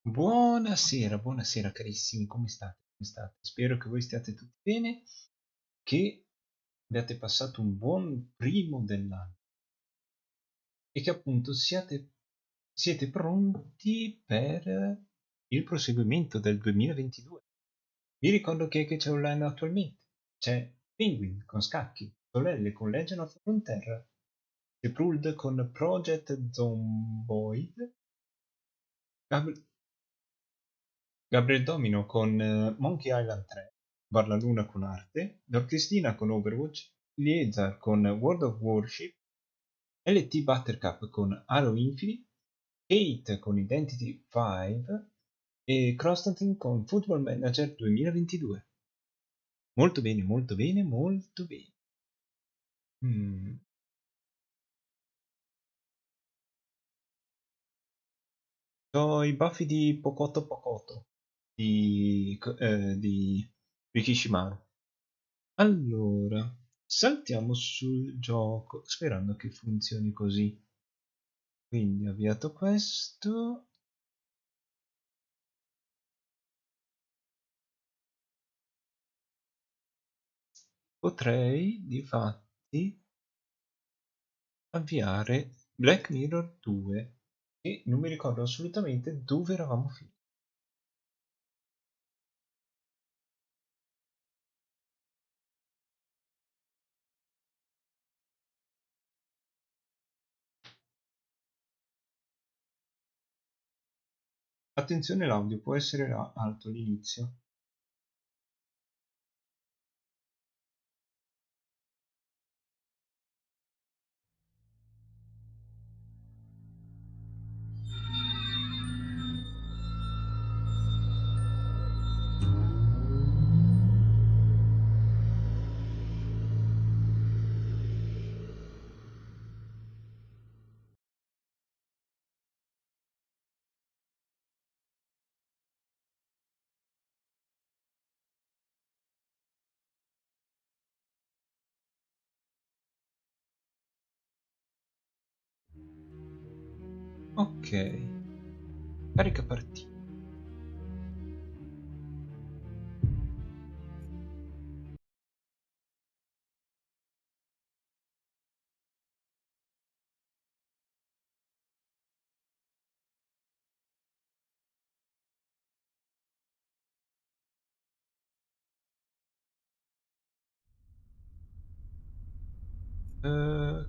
Buonasera, buonasera carissimi, come state? Come state? Spero che voi stiate tutti bene, che abbiate passato un buon primo dell'anno e che appunto siete pronti per il proseguimento del 2022. Vi ricordo che c'è online attualmente. C'è Penguin con Scacchi, Solelle con Legend of Frontera, The Pruld con Project Zomboid, Gabriel Domino con Monkey Island 3, Barlaluna con Arte, L'Orchestina con Overwatch, Liezar con World of Warship, LT Buttercup con Halo Infinite, Kate con Identity 5 e Constantine con Football Manager 2022. Molto bene, molto bene, molto bene. Ho i baffi di Pocoto Pocoto di Rikishimaru. Allora, saltiamo sul gioco sperando che funzioni così. Quindi avviato questo. Potrei difatti avviare Black Mirror 2 e non mi ricordo assolutamente dove eravamo finiti. Attenzione, l'audio può essere alto all'inizio. Ok, carica partita.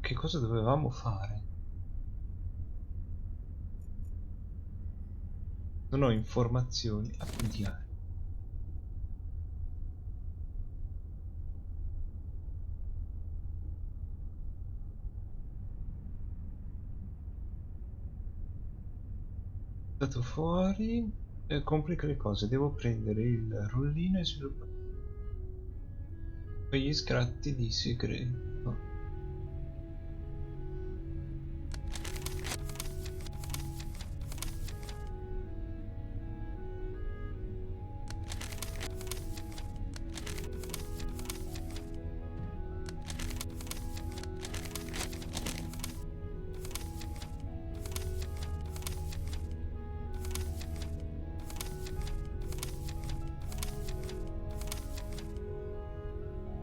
Che cosa dovevamo fare? Non ho informazioni. Appuntiare. Stato fuori. Complica le cose. Devo prendere il rollino e sviluppare quegli scatti di segreto.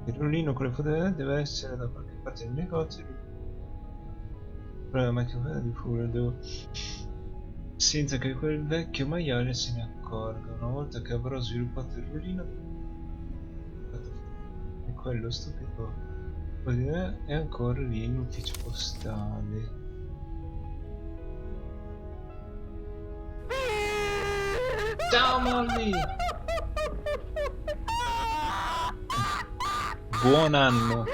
Il rollino con le fotografie deve essere da qualche parte del negozio. La macchina di furia devo... senza che quel vecchio maiale se ne accorga. Una volta che avrò sviluppato il rollino e quello stupido è ancora lì in ufficio postale. Ciao Molly! Buon anno!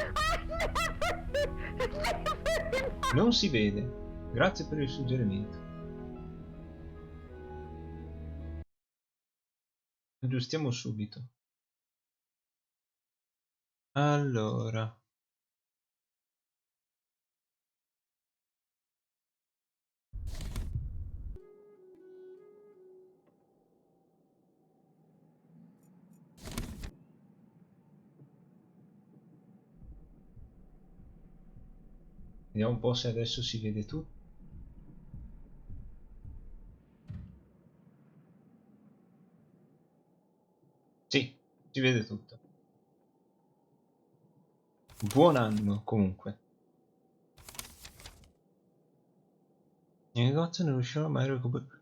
Non si vede. Grazie per il suggerimento. Aggiustiamo subito. Allora. Vediamo un po' se adesso si vede tutto. si vede tutto. Buon anno, comunque. Il negozio non riusciva mai a recuperare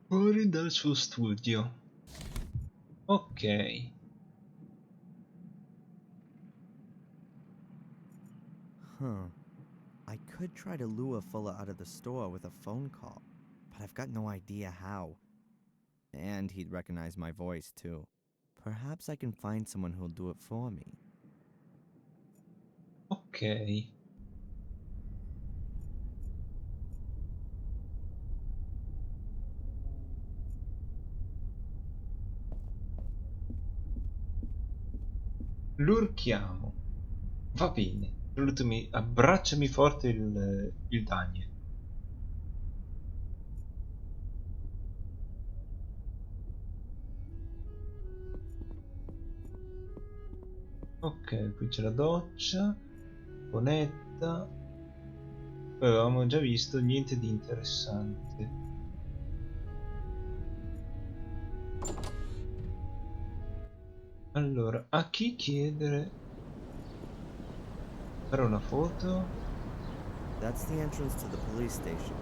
fuori dal suo studio. Ok. Huh. I could try to lure Fuller out of the store with a phone call, but I've got no idea how. And he'd recognize my voice, too. Perhaps I can find someone who'll do it for me. Ok. Lurchiamo. Va bene. Salutami, abbracciami forte il Daniel. Ok, qui c'è la doccia. Bonetta. Poi avevamo già visto niente di interessante. Allora, a chi chiedere? Fare una foto? That's the entrance to the police station.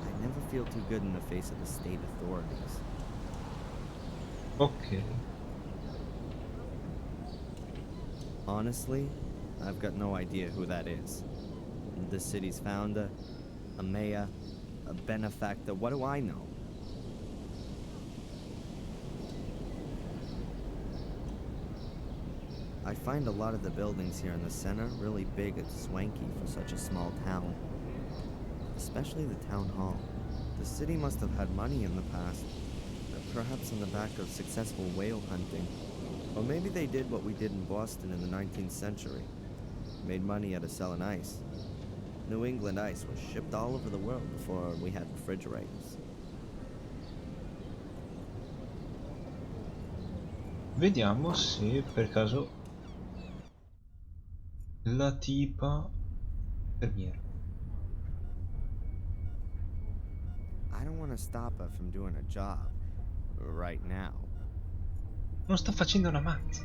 I never feel too good in the face of the state authorities. Ok. Honestly, I've got no idea who that is. The city's founder, a mayor, a benefactor, what do I know? I find a lot of the buildings here in the center really big and swanky for such a small town. Especially the town hall. The city must have had money in the past. Perhaps on the back of successful whale hunting. Or maybe they did what we did in Boston in the 19th century. Made money out of selling ice. New England ice was shipped all over the world before we had refrigerators. Vediamo se per caso la tipa infermiera. I don't want to stop her from doing a job. Right now. Non sta facendo una mazza.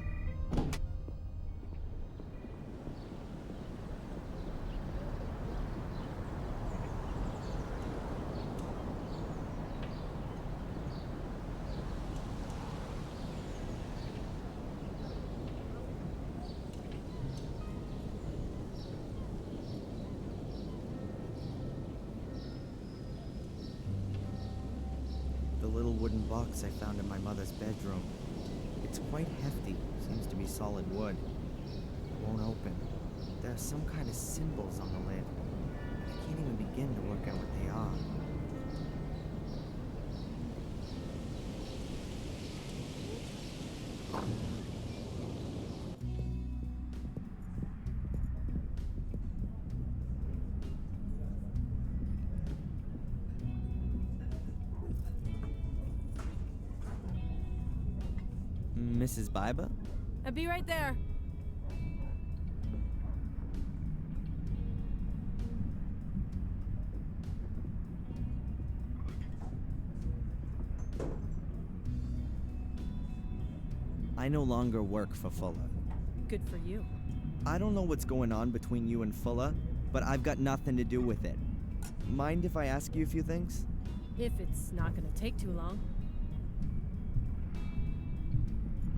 The little wooden box I found in my mother's bedroom. It's quite hefty, seems to be solid wood. It won't open. There are some kind of symbols on the lid. I can't even begin to work out what they are. Mrs. Biba? I'll be right there. I no longer work for Fuller. Good for you. I don't know what's going on between you and Fuller, but I've got nothing to do with it. Mind if I ask you a few things? If it's not gonna take too long.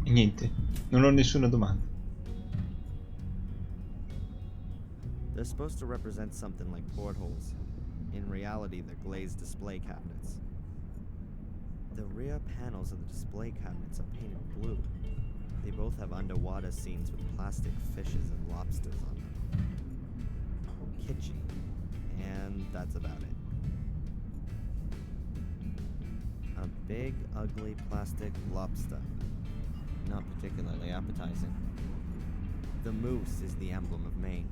E niente, non ho nessuna domanda. They're supposed to represent something like portholes. In reality, they're glazed display cabinets. The rear panels of the display cabinets are painted blue. They both have underwater scenes with plastic fishes and lobsters on them. Kitschy. And that's about it. A big, ugly plastic lobster. Not particularly appetizing. The moose is the emblem of Maine.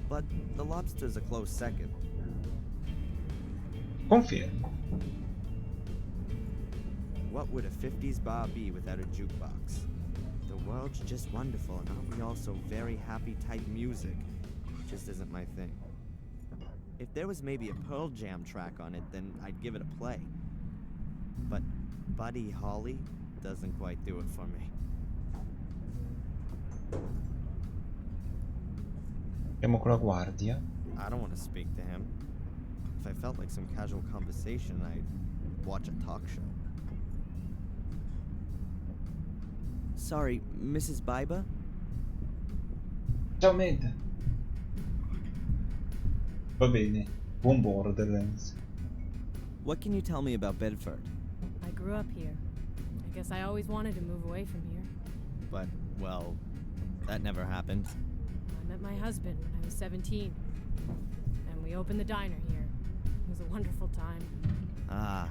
But the lobster's a close second. Confermo. What would a 50s bar be without a jukebox? The world's just wonderful, and aren't we all so very happy type music? Just isn't my thing. If there was maybe a Pearl Jam track on it, then I'd give it a play. But Buddy Holly doesn't quite do it for me. Andiamo con la guardia. I don't want to speak to him. If I felt like some casual conversation, I'd watch a talk show. Sorry, Mrs. Biber? Ciao Med. Va bene. Buon Borderlands. What can you tell me about Bedford? I grew up here. I guess I always wanted to move away from here. But, well, that never happened. I met my husband when I was 17. And we opened the diner here. It was a wonderful time. Ah,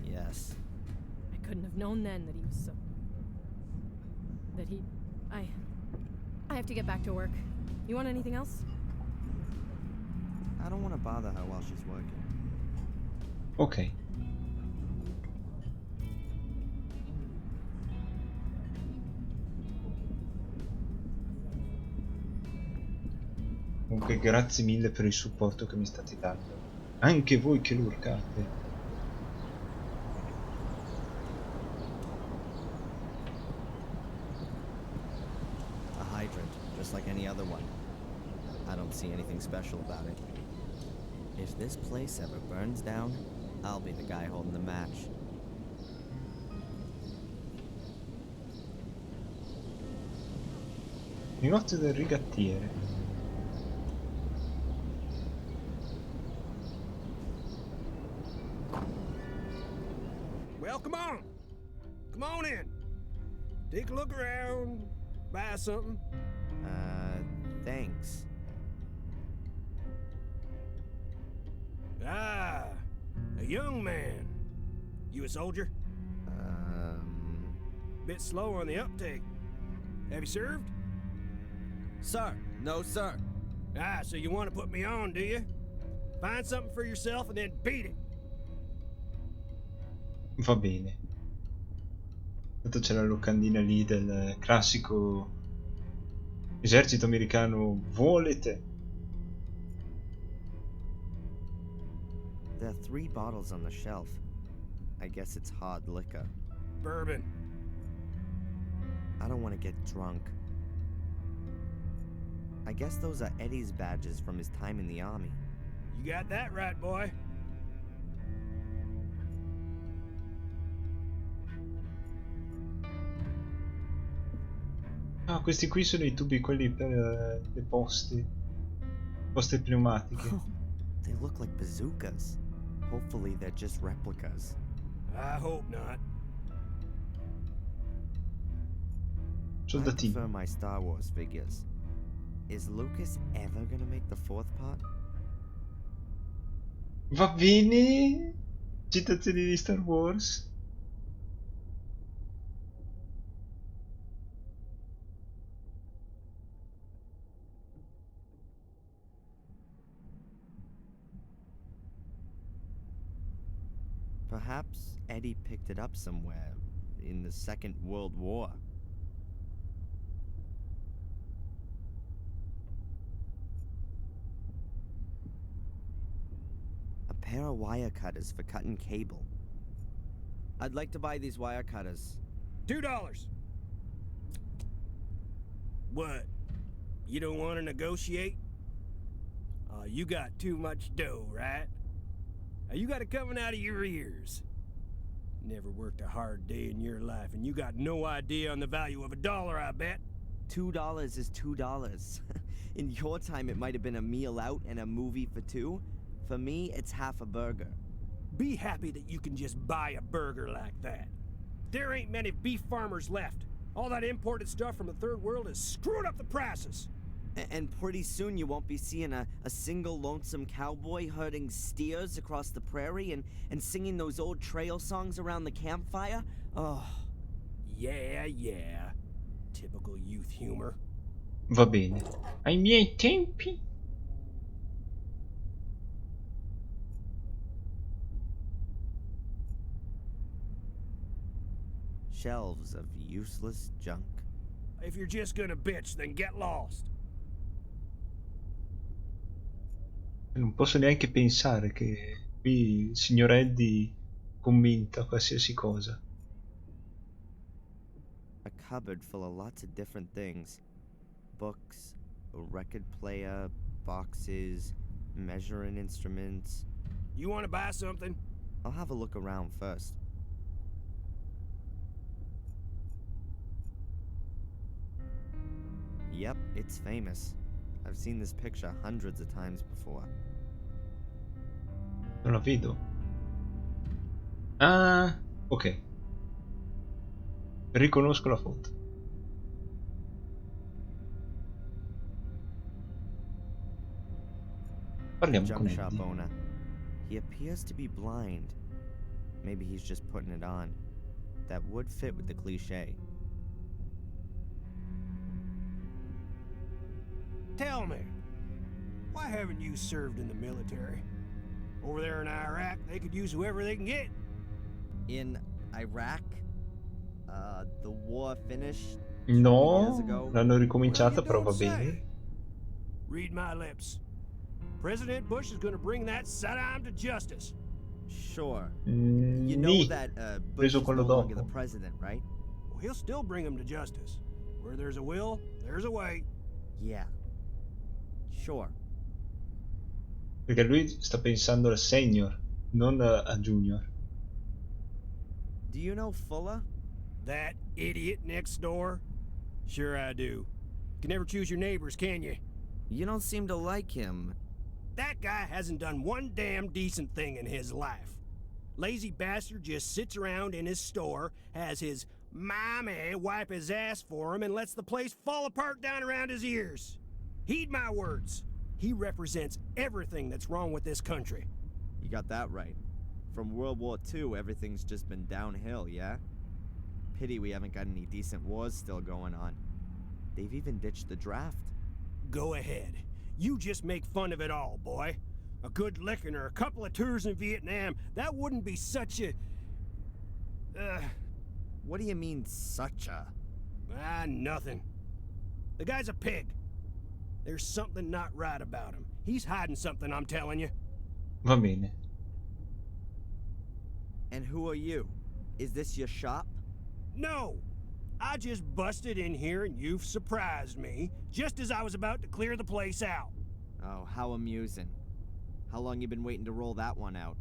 yes. I couldn't have known then that he was so... that he... I have to get back to work. You want anything else? I don't want to bother her while she's working. Ok. Comunque grazie mille per il supporto che mi state dando. Anche voi che lo urcate. A hydrant, just like any other one. I don't see anything special about it. If this place ever burns down, I'll be the guy holding the match. Negozio del rigattiere. Well, come on. Come on in. Take a look around, buy something. Thanks. Ah, a young man. You a soldier? Bit slow on the uptake. Have you served? Sir, no sir. Ah, so you want to put me on, do you? Find something for yourself and then beat it. Va bene. Tanto c'è la locandina lì del classico esercito americano vuole te. There are 3 bottles on the shelf. I guess it's hard liquor. Bourbon. I don't want to get drunk. I guess those are Eddie's badges from his time in the army. You got that right, boy. Ah, questi qui sono i tubi, quelli per le poste pneumatiche. Oh, they look like bazookas. Hopefully they're just replicas. I hope not. I Soldatini. prefer my Star Wars figures. Is Lucas ever gonna make the 4th part? Va bene. Citazioni di Star Wars. Perhaps Eddie picked it up somewhere in the Second World War. A pair of wire cutters for cutting cable. I'd like to buy these wire cutters. $2. What? You don't want to negotiate? You got too much dough, right? You got it coming out of your ears. Never worked a hard day in your life, and you got no idea on the value of $1, I bet. $2 is $2. In your time, it might have been a meal out and a movie for 2. For me, it's half a burger. Be happy that you can just buy a burger like that. There ain't many beef farmers left. All that imported stuff from the third world has screwed up the prices. And pretty soon you won't be seeing a single lonesome cowboy herding steers across the prairie and singing those old trail songs around the campfire. Oh. Yeah. Typical youth humor. Va bene. Ai miei tempi. Shelves of useless junk. If you're just gonna bitch, then get lost. Non posso neanche pensare che qui il signor Eddie commenta qualsiasi cosa. cupboard full of lots of different things. Books, a record player, boxes, measuring instruments. You want to buy something? I'll have a look around first. Yep, it's famous. I've seen this picture hundreds of times before. Non la vedo. Ah, ok. Riconosco la foto. Parliamo Junk con shop Eddie. owner. He appears to be blind. Maybe he's just putting it on. That would fit with the cliche. Tell me, why haven't you served in the military? Over there in Iraq, they could use whoever they can get. In Iraq, the war finished 2 No, years ago. l'hanno Well, ricominciata, you però va don't bene. say. Read my lips. President Bush is going to bring that Saddam to justice. Sure. You know Nì, that Bush preso is quello no longer the dopo. president, right? Well, he'll still bring him to justice. Where there's a will, there's a way. Yeah. Sure. Perché lui sta pensando al senior, non a junior. Do you know Fuller? That idiot next door? Sure I do. Can never choose your neighbors, can you? You don't seem to like him. That guy hasn't done one damn decent thing in his life. Lazy bastard just sits around in his store, has his mommy wipe his ass for him, and lets the place fall apart down around his ears. Heed my words. He represents everything that's wrong with this country. You got that right. From World War II, everything's just been downhill, yeah? Pity we haven't got any decent wars still going on. They've even ditched the draft. Go ahead. You just make fun of it all, boy. A good licking or a couple of tours in Vietnam, that wouldn't be such a... What do you mean, such a? Nothing. The guy's a pig. There's something not right about him. He's hiding something, I'm telling you. Va bene. And who are you? Is this your shop? No! I just busted in here and you've surprised me, just as I was about to clear the place out. Oh, how amusing. How long you been waiting to roll that one out?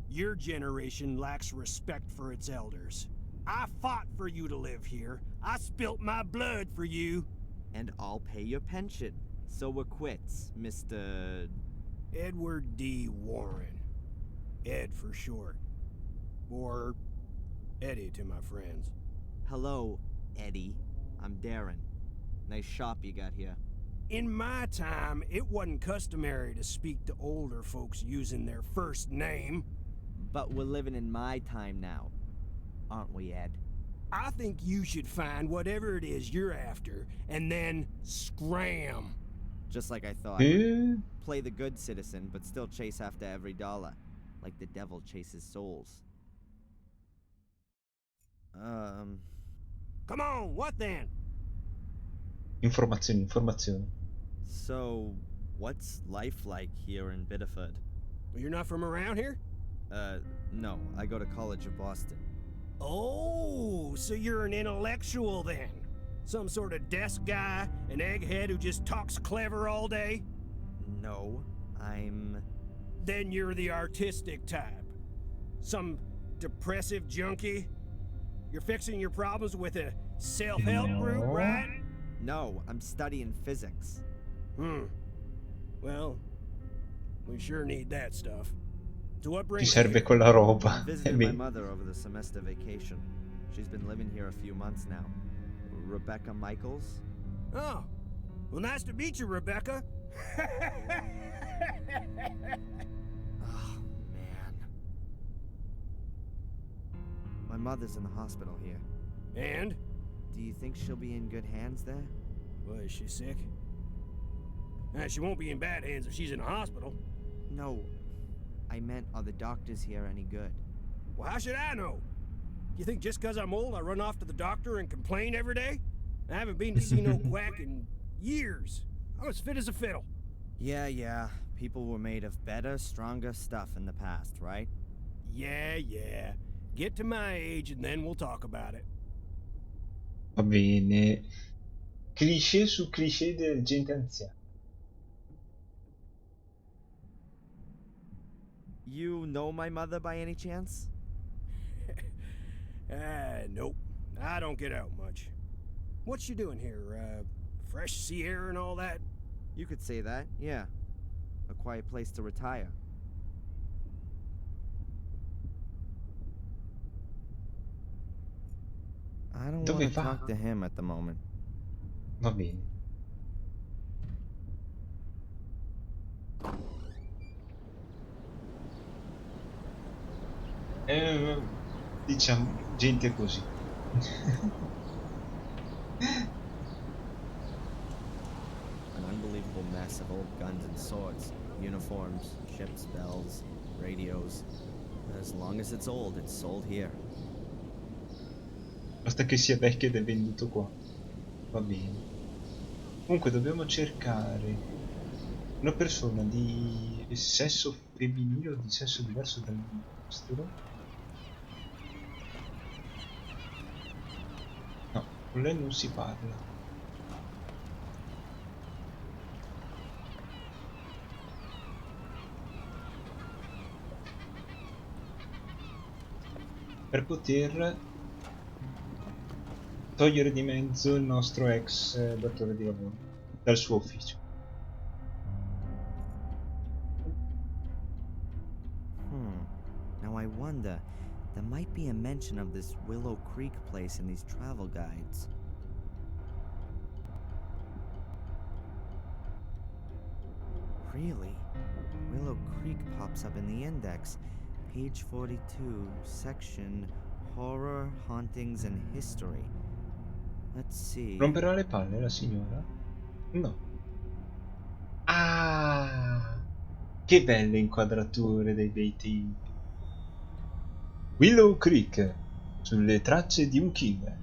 Your generation lacks respect for its elders. I fought for you to live here. I spilt my blood for you. And I'll pay your pension. So we're quits, Mr. Edward D. Warren. Ed for short. Or Eddie to my friends. Hello, Eddie. I'm Darren. Nice shop you got here. In my time, it wasn't customary to speak to older folks using their first name. But we're living in my time now, aren't we, Ed? I think you should find whatever it is you're after, and then scram. Just like I thought. Play the good citizen, but still chase after every dollar. Like the devil chases souls. Come on, what then? Informazioni, informazioni. So, what's life like here in Biddeford? Well, you're not from around here? No. I go to college in Boston. Oh, so you're an intellectual then? Some sort of desk guy, an egghead who just talks clever all day? No, I'm... Then you're the artistic type. Some depressive junkie? You're fixing your problems with a self-help group, No. right? No, I'm studying physics. Well, we sure need that stuff. So what Ti brings you serve here? quella roba. Visited my mother over the semester vacation. She's been living here a few months now. Rebecca Michaels? Oh, well, nice to meet you, Rebecca. Oh, man. My mother's in the hospital here. And? Do you think she'll be in good hands there? Well, is she sick? She won't be in bad hands if she's in a hospital. No, I meant, are the doctors here any good? Well, how should I know? You think just 'cause I'm old I run off to the doctor and complain every day? I haven't been to see no quack in years. I'm as fit as a fiddle. Yeah. People were made of better, stronger stuff in the past, right? Yeah. Get to my age and then we'll talk about it. Va bene. Cliché su cliché del gente anziana. You know my mother by any chance? Nope. I don't get out much. What you doing here? Fresh sea air and all that? You could say that, yeah. A quiet place to retire. I don't want Dove to va? talk to him at the moment. Va bene. Diciamo, gente così. An unbelievable mess of old guns and swords, uniforms, ships' bells, radios. As long as it's old, it's sold here. Basta che sia vecchio ed è venduto qua. Va bene. Comunque dobbiamo cercare una persona di sesso femminile o di sesso diverso dal nostro. No, con lei non si parla. Per poter togliere di mezzo il nostro ex datore di lavoro dal suo ufficio. Now I wonder, there might be a mention of this Willow Creek place in these travel guides. Really? Willow Creek pops up in the index. Page 42, section Horror, Hauntings, and History. Let's see. Romperà le palle la signora? No. Ah! Che belle inquadrature dei bei tempi. Willow Creek, sulle tracce di un killer.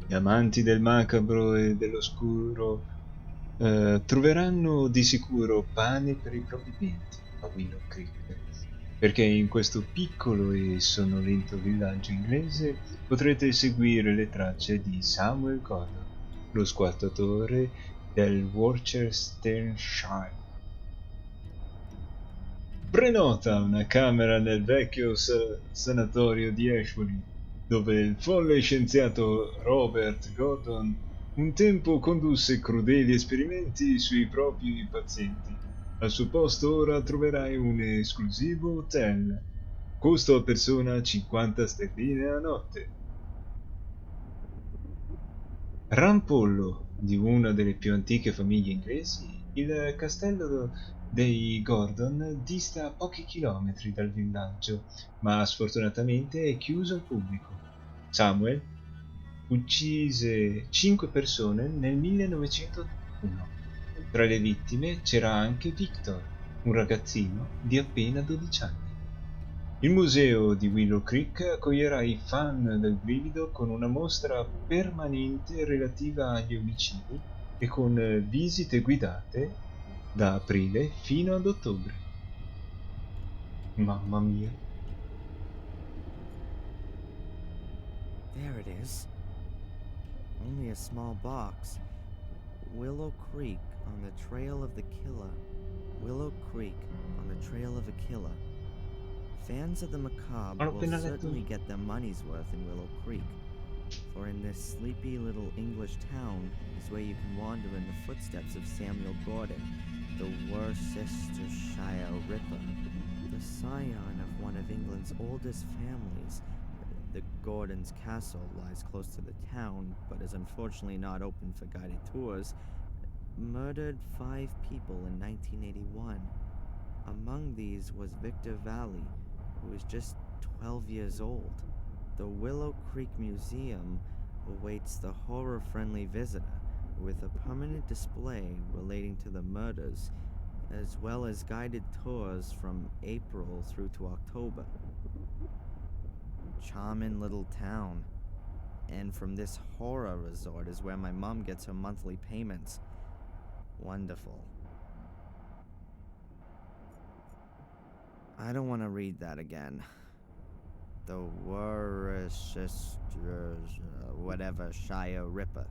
Gli amanti del macabro e dell'oscuro troveranno di sicuro pane per i propri denti a Willow Creek, perché in questo piccolo e sonnolento villaggio inglese potrete seguire le tracce di Samuel Gordon, lo squattatore del Worcestershire. Prenota una camera nel vecchio sanatorio di Ashbury, dove il folle scienziato Robert Gordon un tempo condusse crudeli esperimenti sui propri pazienti. Al suo posto ora troverai un esclusivo hotel. Costo a persona 50 sterline a notte. Rampollo di una delle più antiche famiglie inglesi, il castello dei Gordon dista pochi chilometri dal villaggio, ma sfortunatamente è chiuso al pubblico. Samuel uccise 5 persone nel 1981. Tra le vittime c'era anche Victor, un ragazzino di appena 12 anni. Il museo di Willow Creek accoglierà i fan del brivido con una mostra permanente relativa agli omicidi e con visite guidate da aprile fino ad ottobre. Mamma mia. There it is. Only a small box. Willow Creek on the trail of the killer. Willow Creek on the trail of a killer. Fans of the macabre L'ho will appena letto certainly io. get their money's worth in Willow Creek, for in this sleepy little English town is where you can wander in the footsteps of Samuel Gordon, the Worcestershire Ripper, the scion of one of England's oldest families. The Gordon's castle lies close to the town, but is unfortunately not open for guided tours. Murdered 5 people in 1981. Among these was Victor Valley, who was just 12 years old. The Willow Creek Museum awaits the horror-friendly visitor with a permanent display relating to the murders, as well as guided tours from April through to October. Charming little town. And from this horror resort is where my mom gets her monthly payments. Wonderful. I don't want to read that again. the Worcestershire, whatever, Shire Ripper.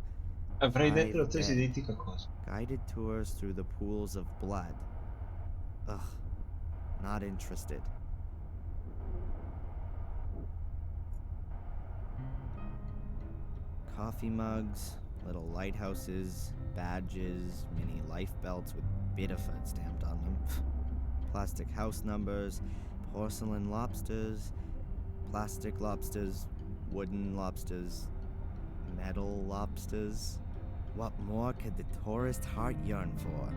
Avrei Five detto la stessa dead. identica cosa. Guided tours through the pools of blood. Ugh, not interested. Coffee mugs, little lighthouses, badges, mini life belts with Bitterford stamped on them. Plastic house numbers, porcelain lobsters, plastic lobsters, wooden lobsters, metal lobsters. What more could the tourist heart yearn for?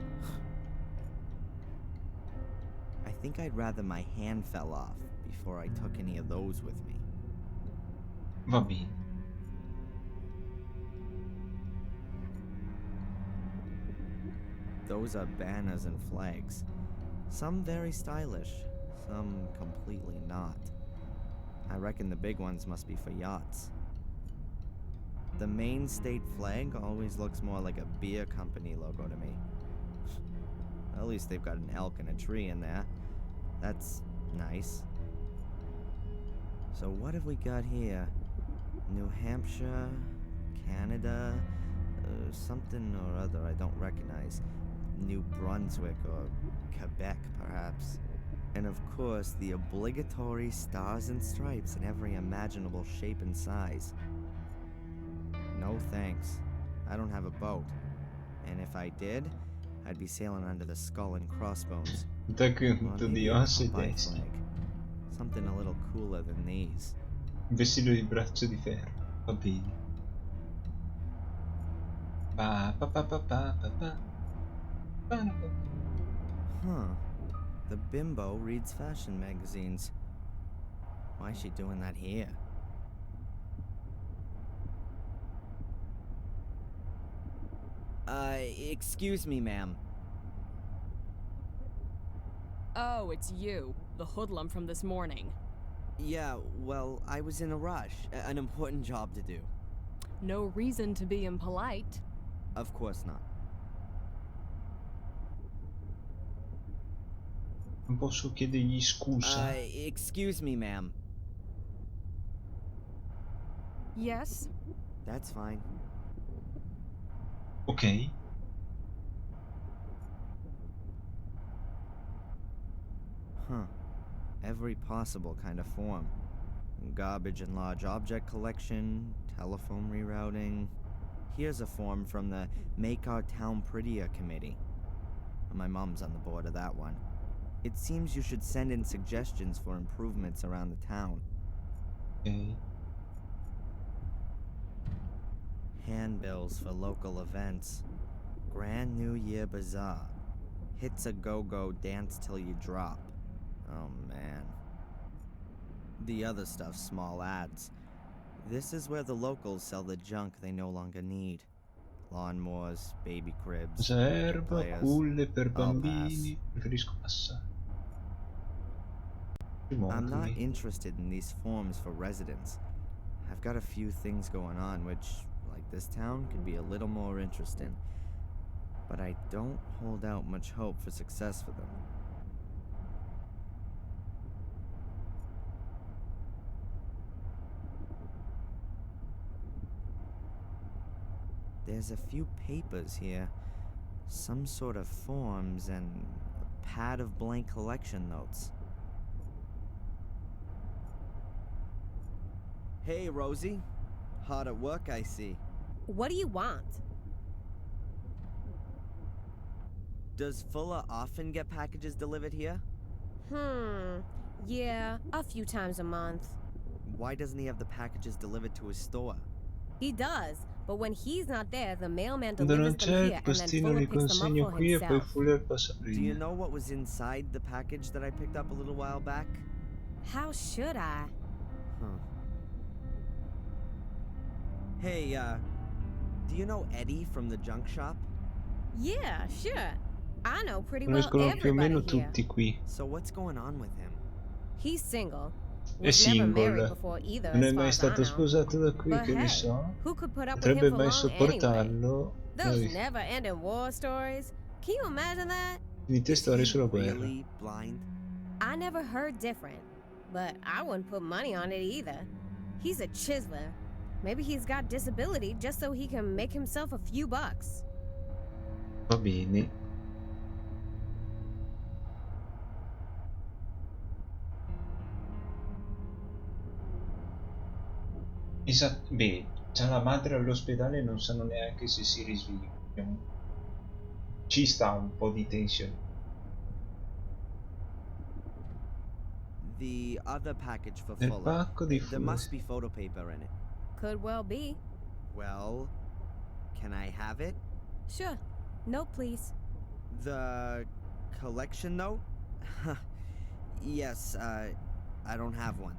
I think I'd rather my hand fell off before I took any of those with me. Va bene. Those are banners and flags. Some very stylish, some completely not. I reckon the big ones must be for yachts. The main state flag always looks more like a beer company logo to me. At least they've got an elk and a tree in there. That's nice. So what have we got here? New Hampshire, Canada, something or other I don't recognize. New Brunswick or Quebec, perhaps. And of course, the obligatory stars and stripes in every imaginable shape and size. No thanks. I don't have a boat. And if I did, I'd be sailing under the skull and crossbones. Attacco di ossa e Popeye testa. flag. Something a little cooler than these. Un vestito di braccio di ferro. Va bene. Pa pa pa pa pa pa pa. Pa, pa. Huh. The bimbo reads fashion magazines. Why is she doing that here? Excuse me, ma'am. Oh, it's you, the hoodlum from this morning. Yeah, well, I was in a rush. An important job to do. No reason to be impolite. Of course not. Non posso chiedergli scusa. Excuse me, ma'am. Yes? That's fine. Ok. Huh. Every possible kind of form. Garbage and large object collection, telephone rerouting. Here's a form from the Make Our Town Prettier committee. My mom's on the board of that one. It seems you should send in suggestions for improvements around the town. Ok. Handbills for local events. Grand New Year Bazaar. Hits a go-go, dance till you drop. Oh man. The other stuff's small ads. This is where the locals sell the junk they no longer need. Lawnmowers, baby cribs, cricket Erba, players. culle per I'll bambini. Preferisco passare. I'm not Rimonami. interested in these forms for residents. I've got a few things going on which, like this town, could be a little more interesting. But I don't hold out much hope for success for them. There's a few papers here. Some sort of forms and a pad of blank collection notes. Hey, Rosie. Hard at work, I see. What do you want? Does Fuller often get packages delivered here? Yeah, a few times a month. Why doesn't he have the packages delivered to his store? He does, but when he's not there, the mailman Quando non delivers them c'è, here il and then postino Fuller li picks them up consegno for qui e poi himself. Fuller passa Do you prima. know what was inside the package that I picked up a little while back? How should I? Huh. Hey, do you know Eddie from the junk shop? Yeah, sure. I know pretty well Conoscono più o meno everybody here. tutti qui. So what's going on with him? He's single. È Was never married single. before either, Non è as far mai as I stato know. sposato da qui, But che ne hey, so. who could put up with Potrebbe him for mai long anyway? sopportarlo. Those Noi never-ending war stories. Can you imagine that? finite Is storie he sulla guerra. really blind? I never heard different. but I wouldn't put money on it either. He's a chiseler. Maybe he's got disability just so he can make himself a few bucks. Va bene. Esatto, beh, già la madre all'ospedale non sanno neanche se si risveglia. Ci sta un po' di tensione. The other package for Nel Fuller. pacco di There must be photo paper in it. Could well be. Well, can I have it? Sure. No, please. The collection note? Yes, I don't have one.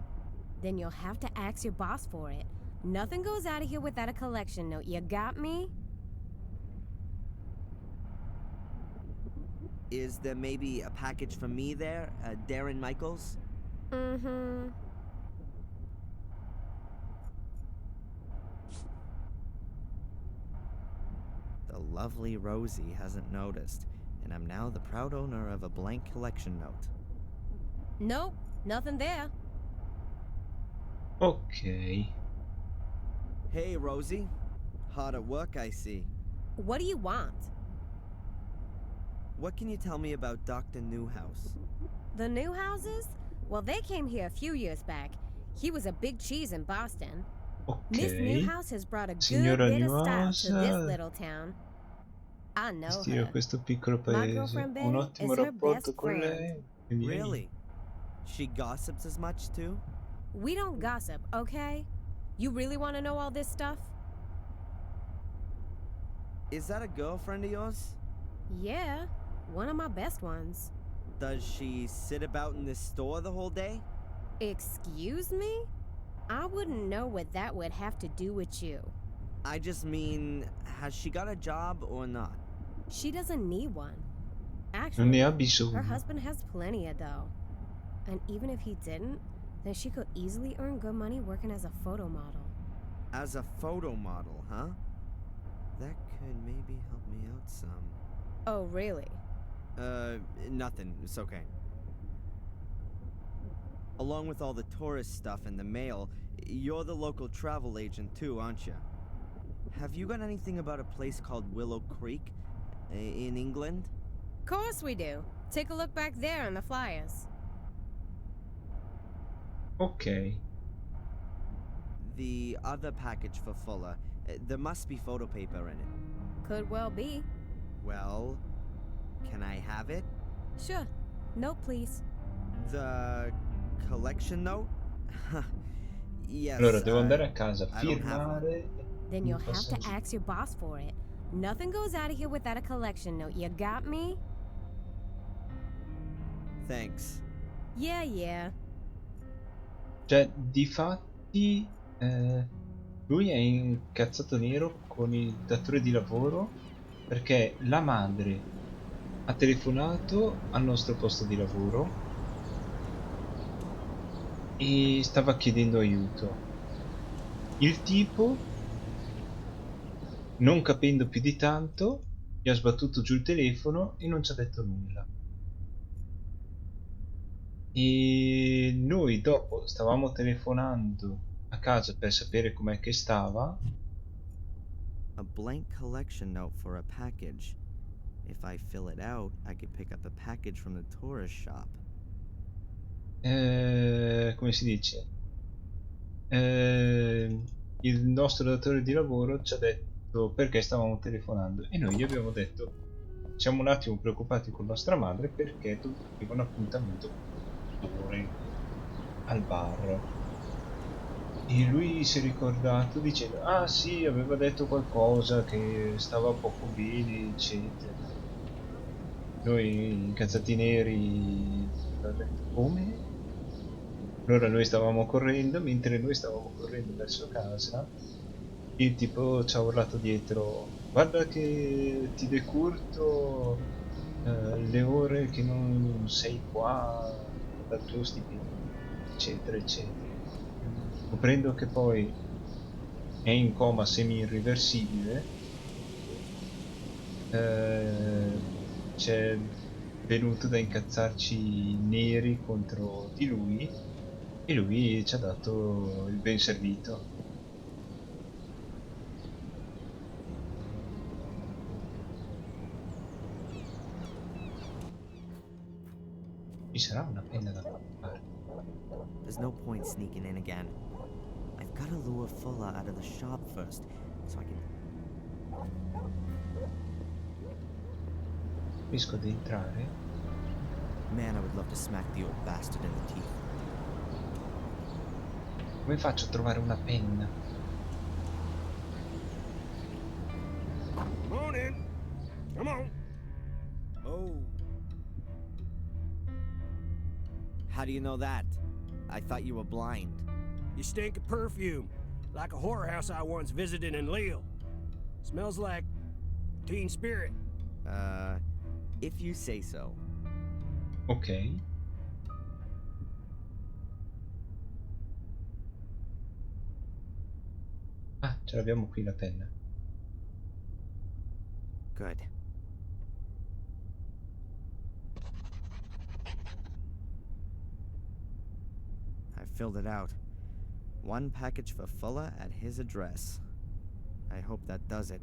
Then you'll have to ask your boss for it. Nothing goes out of here without a collection note. You got me? Is there maybe a package for me there, Darren Michaels? Mm-hmm. The lovely Rosie hasn't noticed, and I'm now the proud owner of a blank collection note. Nope. Nothing there. Ok. Hey, Rosie. Hard at work, I see. What do you want? What can you tell me about Dr. Newhouse? The Newhouses? Well, they came here a few years back. He was a big cheese in Boston. Miss Ok. Newhouse has brought a good Signora bit of style Newhouse, to this little town. I know gestire her. questo piccolo My paese. girlfriend Un Betty ottimo is her rapporto best con friend. lei. I miei. Really? She gossips as much too? We don't gossip, okay? You really want to know all this stuff? Is that a girlfriend of yours? Yeah, one of my best ones. Does she sit about in this store the whole day? Excuse me? I wouldn't know what that would have to do with you. I just mean, has she got a job or not? She doesn't need one. Non Actually, ne ha her bisogno. husband has plenty of dough. And even if he didn't, then she could easily earn good money working as a photo model. As a photo model, huh? That could maybe help me out some. Oh, really? Nothing. It's okay. Along with all the tourist stuff and the mail, you're the local travel agent too, aren't you? Have you got anything about a place called Willow Creek in England? Course we do. Take a look back there on the flyers. Ok. The other package for Fuller. There must be photo paper in it. Could well be. Well, can I have it? Sure. No, please. The collection note? Yes. Allora devo andare a casa, I don't have one. firmare. Then you'll have to ask your boss for it. Nothing goes out of here without a collection note. You got me? Thanks. Yeah, yeah. Cioè, difatti, lui è incazzato nero con il datore di lavoro perché la madre ha telefonato al nostro posto di lavoro e stava chiedendo aiuto. Il tipo, non capendo più di tanto, gli ha sbattuto giù il telefono e non ci ha detto nulla. E noi dopo stavamo telefonando a casa per sapere com'è che stava. A blank collection note for a package. If I fill it out, I could pick up a package from the tourist shop. Come si dice? Il nostro datore di lavoro ci ha detto perché stavamo telefonando e noi gli abbiamo detto siamo un attimo preoccupati con nostra madre perché aveva un appuntamento al bar. E lui si è ricordato dicendo ah sì, aveva detto qualcosa che stava poco bene eccetera. Noi incazzati neri come? Allora noi stavamo correndo, mentre noi stavamo correndo verso casa il tipo ci ha urlato dietro guarda che ti decurto le ore che non sei qua dal tuo stipendio eccetera eccetera. Scoprendo che poi è in coma semi-irreversibile, c'è venuto da incazzarci neri contro di lui E lui ci ha dato il ben servito. Ci sarà una penna da qualche parte. There's no point sneaking in again. I've got to lure Fuller out of the shop first, so I can... Riesco ad entrare? Man, I would love to smack the old bastard in the teeth. Come faccio a trovare una penna? Come on in. Come on. Oh, How do you know that? I thought you were blind. you stink of perfume, like a whorehouse I once visited in Lille. Smells like teen spirit. If you say so. Ok. Ah, ce l'abbiamo qui la penna. Good. I filled it out. One package for Fuller at his address. I hope that does it.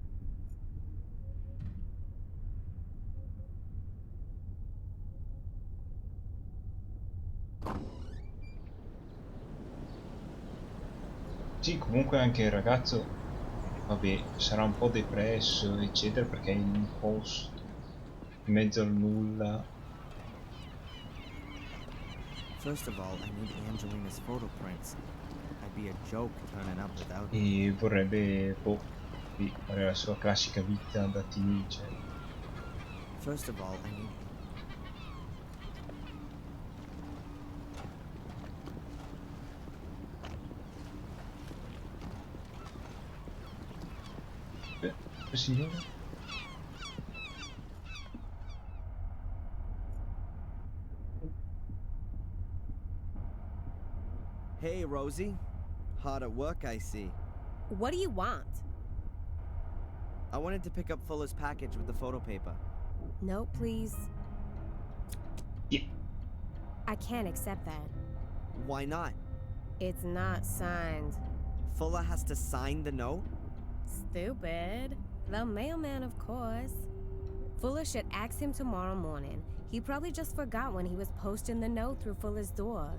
Sì, comunque anche il ragazzo, vabbè, sarà un po' depresso, eccetera, perché è in un posto in mezzo al nulla. First of all, I need Angelina's photo prints. I'd be a joke turning up without them. E vorrebbe, boh, sì, fare la sua classica vita da teenager. First of all, I need... Signore? Hey, Rosie. Hard at work, I see. What do you want? I wanted to pick up Fuller's package with the photo paper. No, please. Yeah. I can't accept that. Why not? It's not signed. Fuller has to sign the note? Stupid. The mailman, of course. Fuller should ask him tomorrow morning. He probably just forgot when he was posting the note through Fuller's door.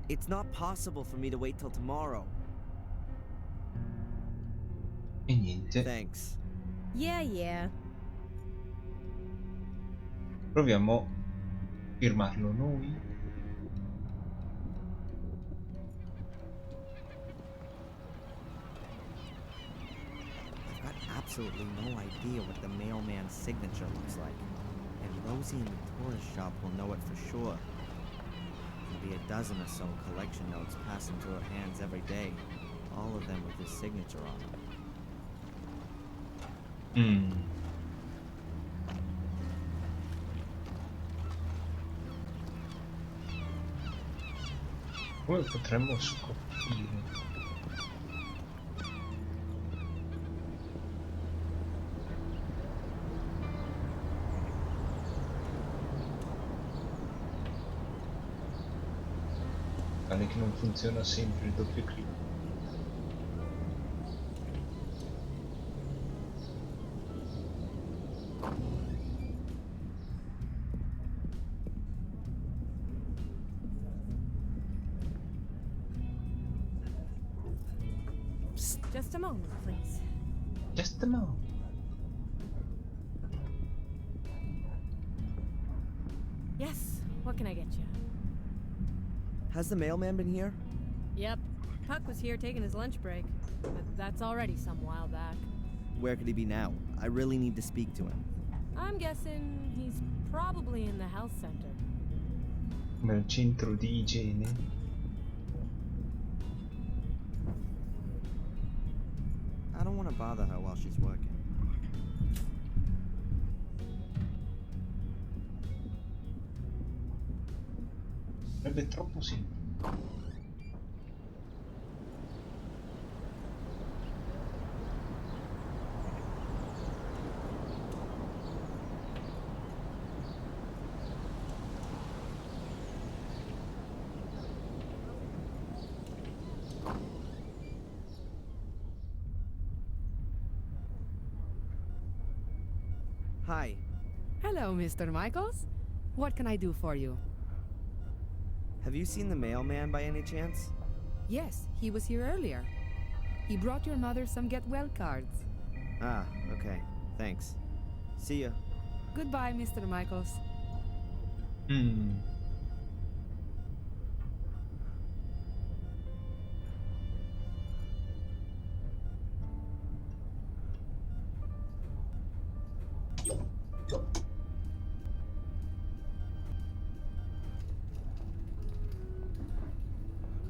It's not possible for me to wait till tomorrow. E niente. Thanks. Yeah. Proviamo a firmarlo noi. I've got absolutely no idea what the mailman's signature looks like. And Rosie in the tourist shop will know it for sure. There'll be a dozen or so collection notes passing through her hands every day. All of them with his signature on them. Come potremmo scoprire? Vale che non funziona sempre il doppio clic. Just a moment, please. Just a moment. Yes, what can I get you? Has the mailman been here? Yep, Puck was here taking his lunch break. But that's already some while back. Where could he be now? I really need to speak to him. I'm guessing he's probably in the health center. Come al centro di igiene. I don't want to bother her while she's working. Sarebbe troppo semplice. Hi. Hello, Mr. Michaels. What can I do for you? Have you seen the mailman by any chance? Yes, he was here earlier. He brought your mother some get well cards. Ah, okay. Thanks. See ya. Goodbye, Mr. Michaels. Mm.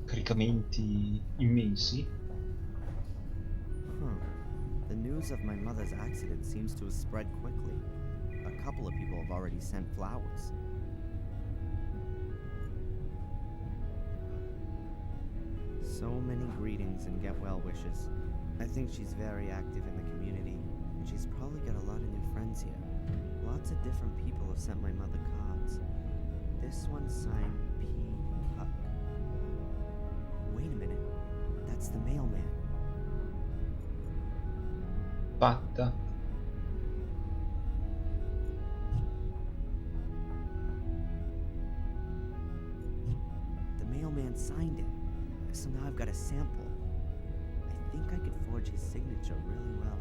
Caricamenti immensi. Huh. The news of my mother's accident seems to have spread quickly. A couple of people have already sent flowers. So many greetings and get well wishes. I think she's very active in the community, and she's probably got a lot of new friends here. Lots of different people have sent my mother cards. This one's signed P. Puck. Wait a minute. That's the mailman. Fatta. The mailman signed it. So now I've got a sample. I think I could forge his signature really well.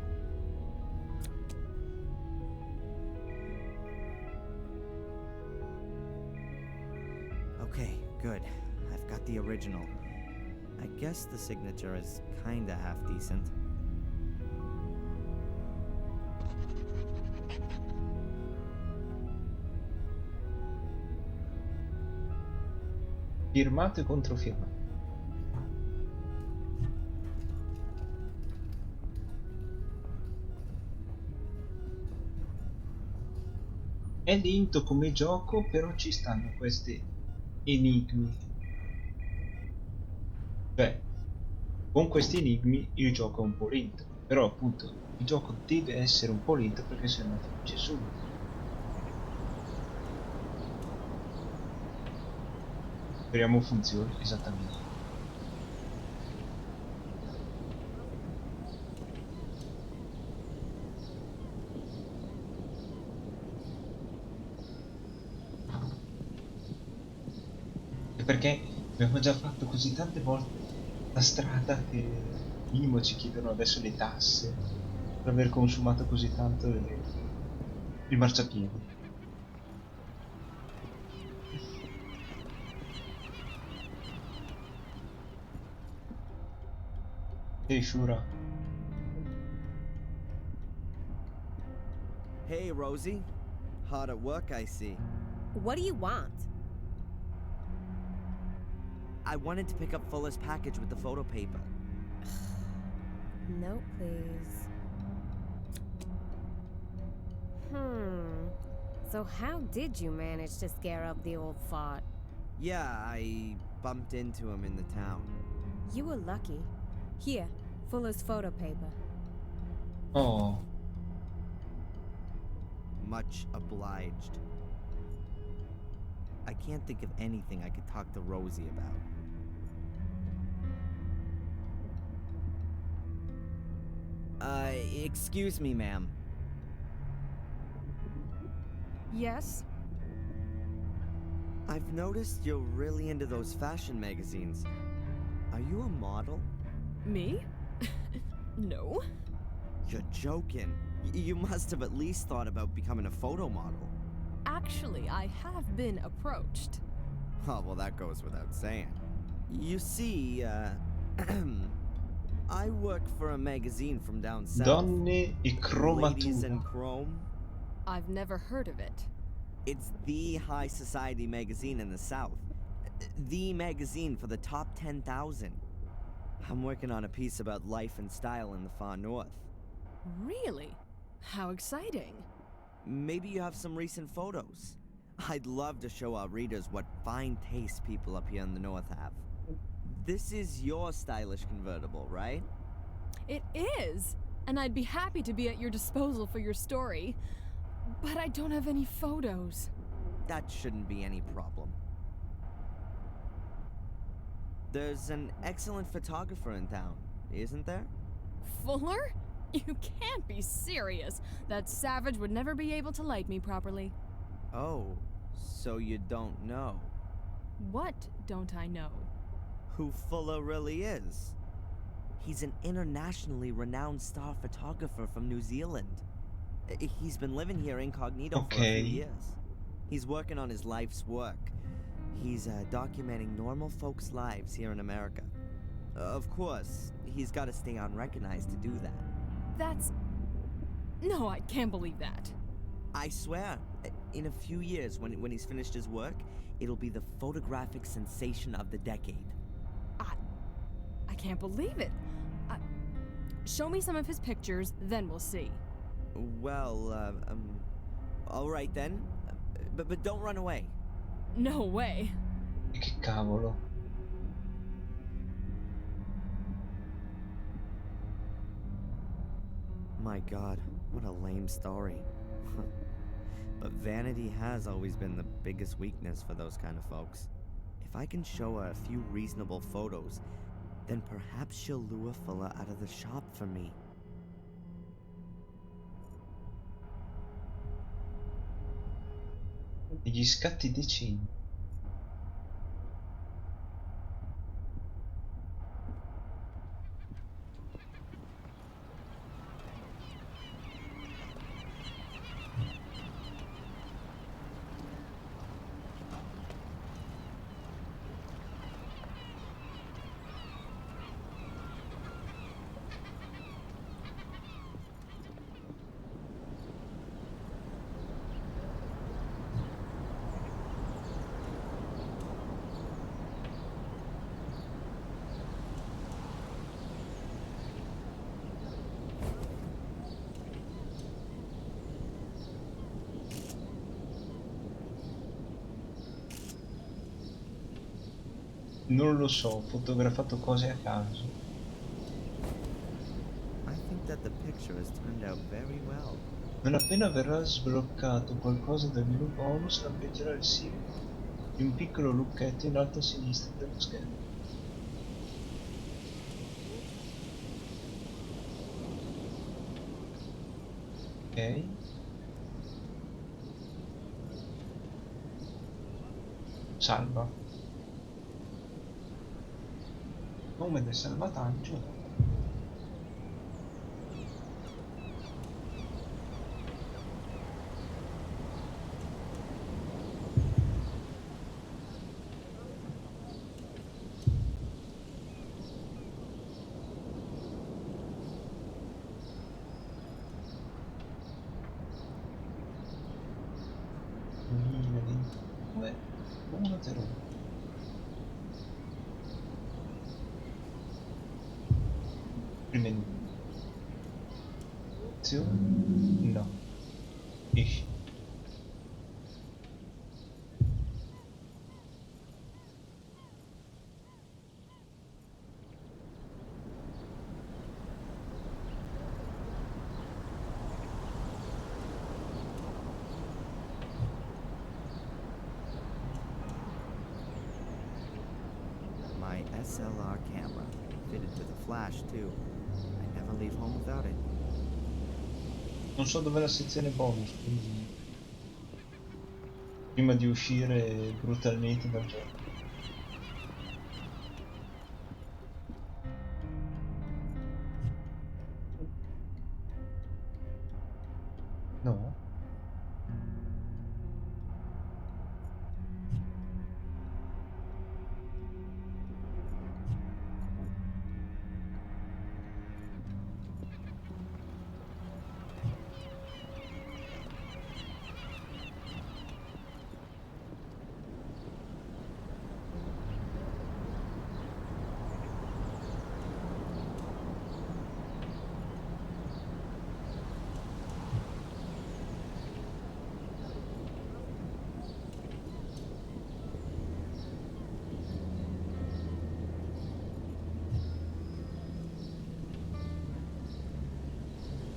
Okay, good. I've got the original. I guess the signature is kinda half decent. Firmato e controfirmato. È lento come gioco, però ci stanno questi enigmi. Cioè, con questi enigmi il gioco è un po' lento. Però appunto il gioco deve essere un po' lento perché sennò finisce subito. Speriamo funzioni esattamente. E perché abbiamo già fatto così tante volte la strada che minimo ci chiedono adesso le tasse per aver consumato così tanto il marciapiede. Ehi Shura, Hey, Rosie. Hard at work, I see. What do you want? I wanted to pick up Fuller's package with the photo paper. No, please. So how did you manage to scare up the old fart? Yeah, I bumped into him in the town. You were lucky. Here, Fuller's photo paper. oh, Much obliged. I can't think of anything I could talk to Rosie about. Excuse me, ma'am. Yes? I've noticed you're really into those fashion magazines. Are you a model? Me? No. You're joking. You must have at least thought about becoming a photo model. Actually, I have been approached. Oh, well, that goes without saying. You see, I work for a magazine from down south. donne e Ladies cromatura. in Chrome. I've never heard of it. It's the high society magazine in the South. The magazine for the top 10,000. I'm working on a piece about life and style in the far north. Really? How exciting. Maybe you have some recent photos. I'd love to show our readers what fine taste people up here in the north have. This is your stylish convertible, right? It is! And I'd be happy to be at your disposal for your story. But I don't have any photos. That shouldn't be any problem. There's an excellent photographer in town, isn't there? Fuller? You can't be serious. That savage would never be able to like me properly. Oh, so you don't know What don't I know? who Fuller really is? He's an internationally renowned star photographer from New Zealand. He's been living here incognito for a few Ok. years. He's working on his life's work. He's documenting normal folks' lives here in America. Of course, he's got to stay unrecognized to do that. That's... No, I can't believe that. I swear, in a few years, when he's finished his work, it'll be the photographic sensation of the decade. I can't believe it. Show me some of his pictures, then we'll see. Well, all right then. But don't run away. No way. E che cavolo. My God, what a lame story. But vanity has always been the biggest weakness for those kind of folks. If I can show her a few reasonable photos, then perhaps she'll lure Fuller out of the shop for me. E gli scatti decimi. Non lo so, ho fotografato cose a caso. I think that the picture has turned out very well. Non appena verrà sbloccato qualcosa del menu bonus, lampeggerà il simbolo di un piccolo lucchetto in alto a sinistra dello schermo. Ok. Salva. Nome del salvataggio. Due, 1, 0. Il menu. No. Esci. My SLR camera, fitted with a flash too. I never leave home without it. Non so dov'è la sezione bonus, quindi prima di uscire brutalmente dal gioco. No?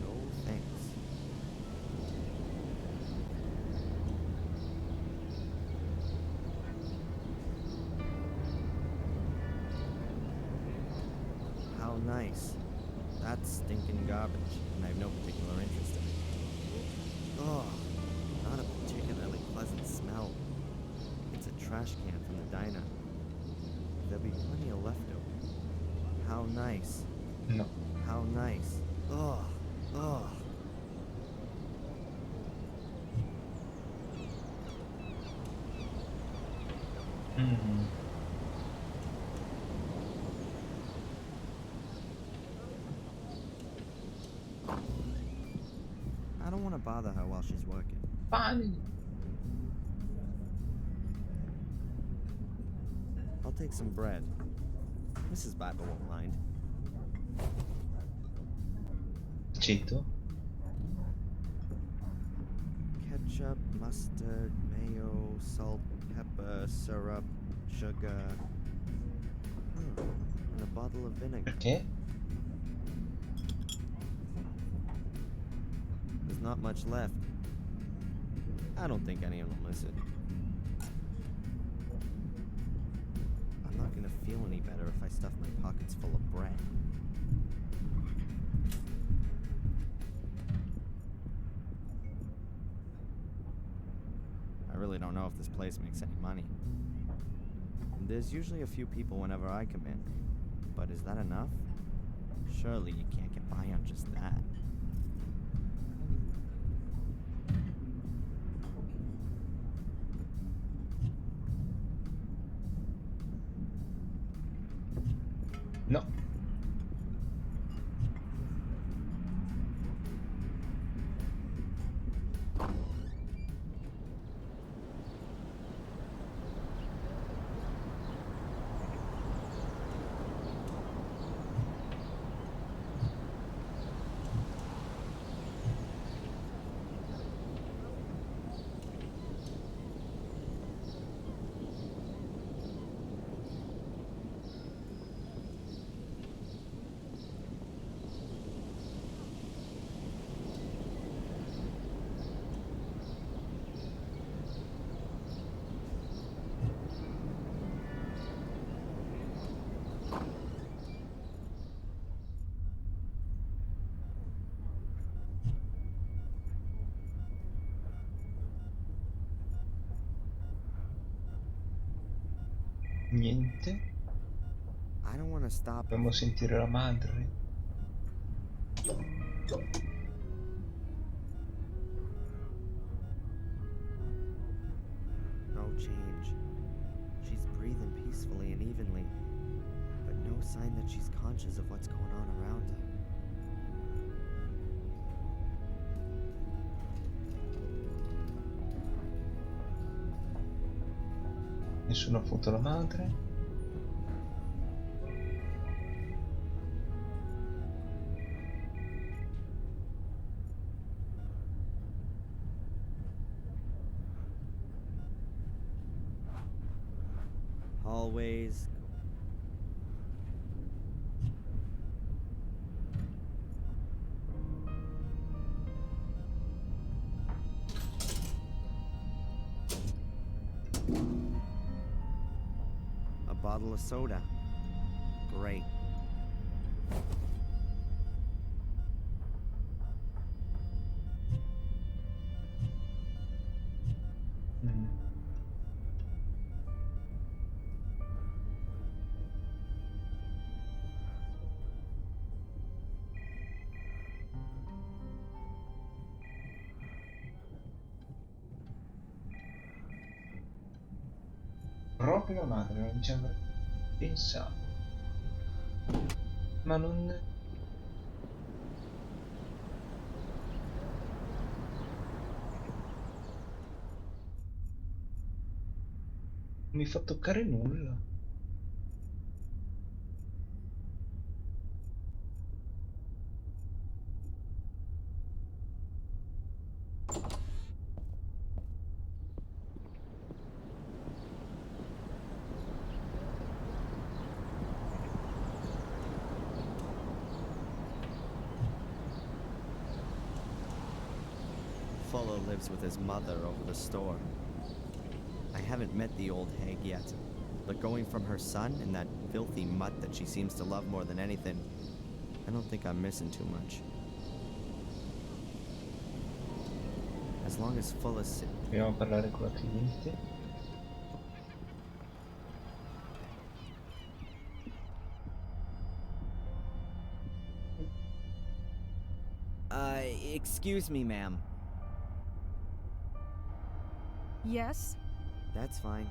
No thanks. How nice. That's stinking garbage, and I have no particular interest in it. Ugh, not a particularly pleasant smell. It's a trash can from the diner. There'll be plenty of leftovers. How nice. No. How nice. Ugh, ugh. Mm. I don't want to bother her while she's working. Fine. I'll take some bread. Mrs. Bible won't mind. Cito. Ketchup, mustard, mayo, salt, pepper, syrup, sugar. And a bottle of vinegar. Perché? There's not much left. I don't think anyone will miss it. I'm not gonna feel any better if I stuff my pockets full of bread. I really don't know if this place makes any money. There's usually a few people whenever I come in. But is that enough? Surely you can't get by on just that. No. Niente. I don't want to stop. Dobbiamo sentire la madre. No change. She's breathing peacefully and evenly, but no sign that she's conscious of what's going on around her. Nessuna foto della madre. Hallways. A bottle of soda. Great. Mm. Proprio la madre, non ci avrei pensato. Ma non... non mi fa toccare nulla. Fuller lives with his mother over the store. I haven't met the old hag yet, but going from her son and that filthy mutt that she seems to love more than anything, I don't think I'm missing too much. As long as Fulla's Proviamo a parlare con la cliente. Excuse me, ma'am. Yes? That's fine.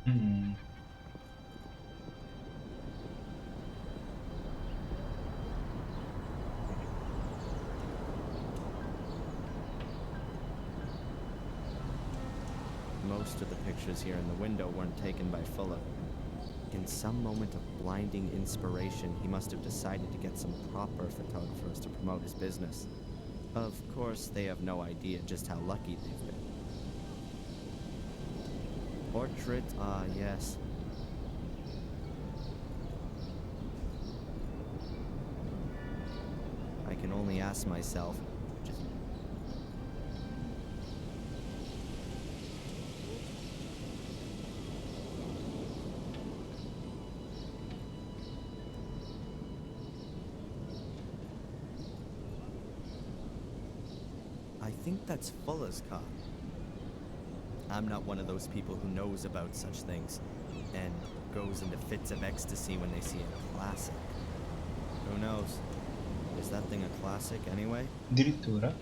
Mm. Most of the pictures here in the window weren't taken by Fulla. In some moment of blinding inspiration, he must have decided to get some proper photographers to promote his business. Of course, they have no idea just how lucky they've been. Portrait, yes. I can only ask myself, just... I think that's Fulla's car. I'm not one of those people who knows about such things and goes into fits of ecstasy when they see a classic. Who knows? Is that thing a classic anyway? Addirittura.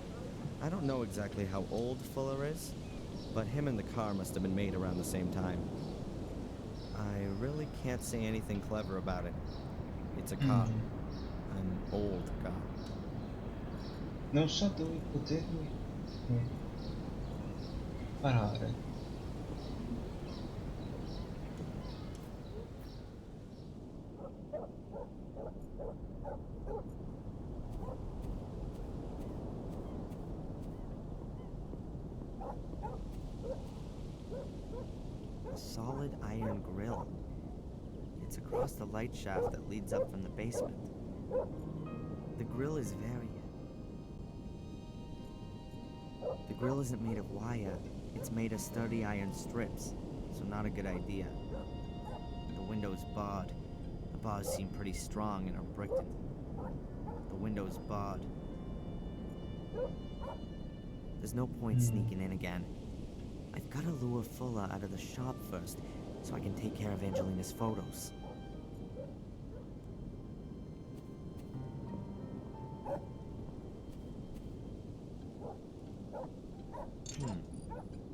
I don't know exactly how old Fuller is, but him and the car must have been made around the same time. I really can't say anything clever about it. It's a car. An old car. Non so dove potermi parare. A solid iron grill. It's across the light shaft that leads up from the basement. The grill is very... The grill isn't made of wire. It's made of sturdy iron strips, so not a good idea. The window's barred. The bars seem pretty strong and are bricked. The window's barred. There's no point sneaking in again. I've got to lure Fulla out of the shop first, so I can take care of Angelina's photos.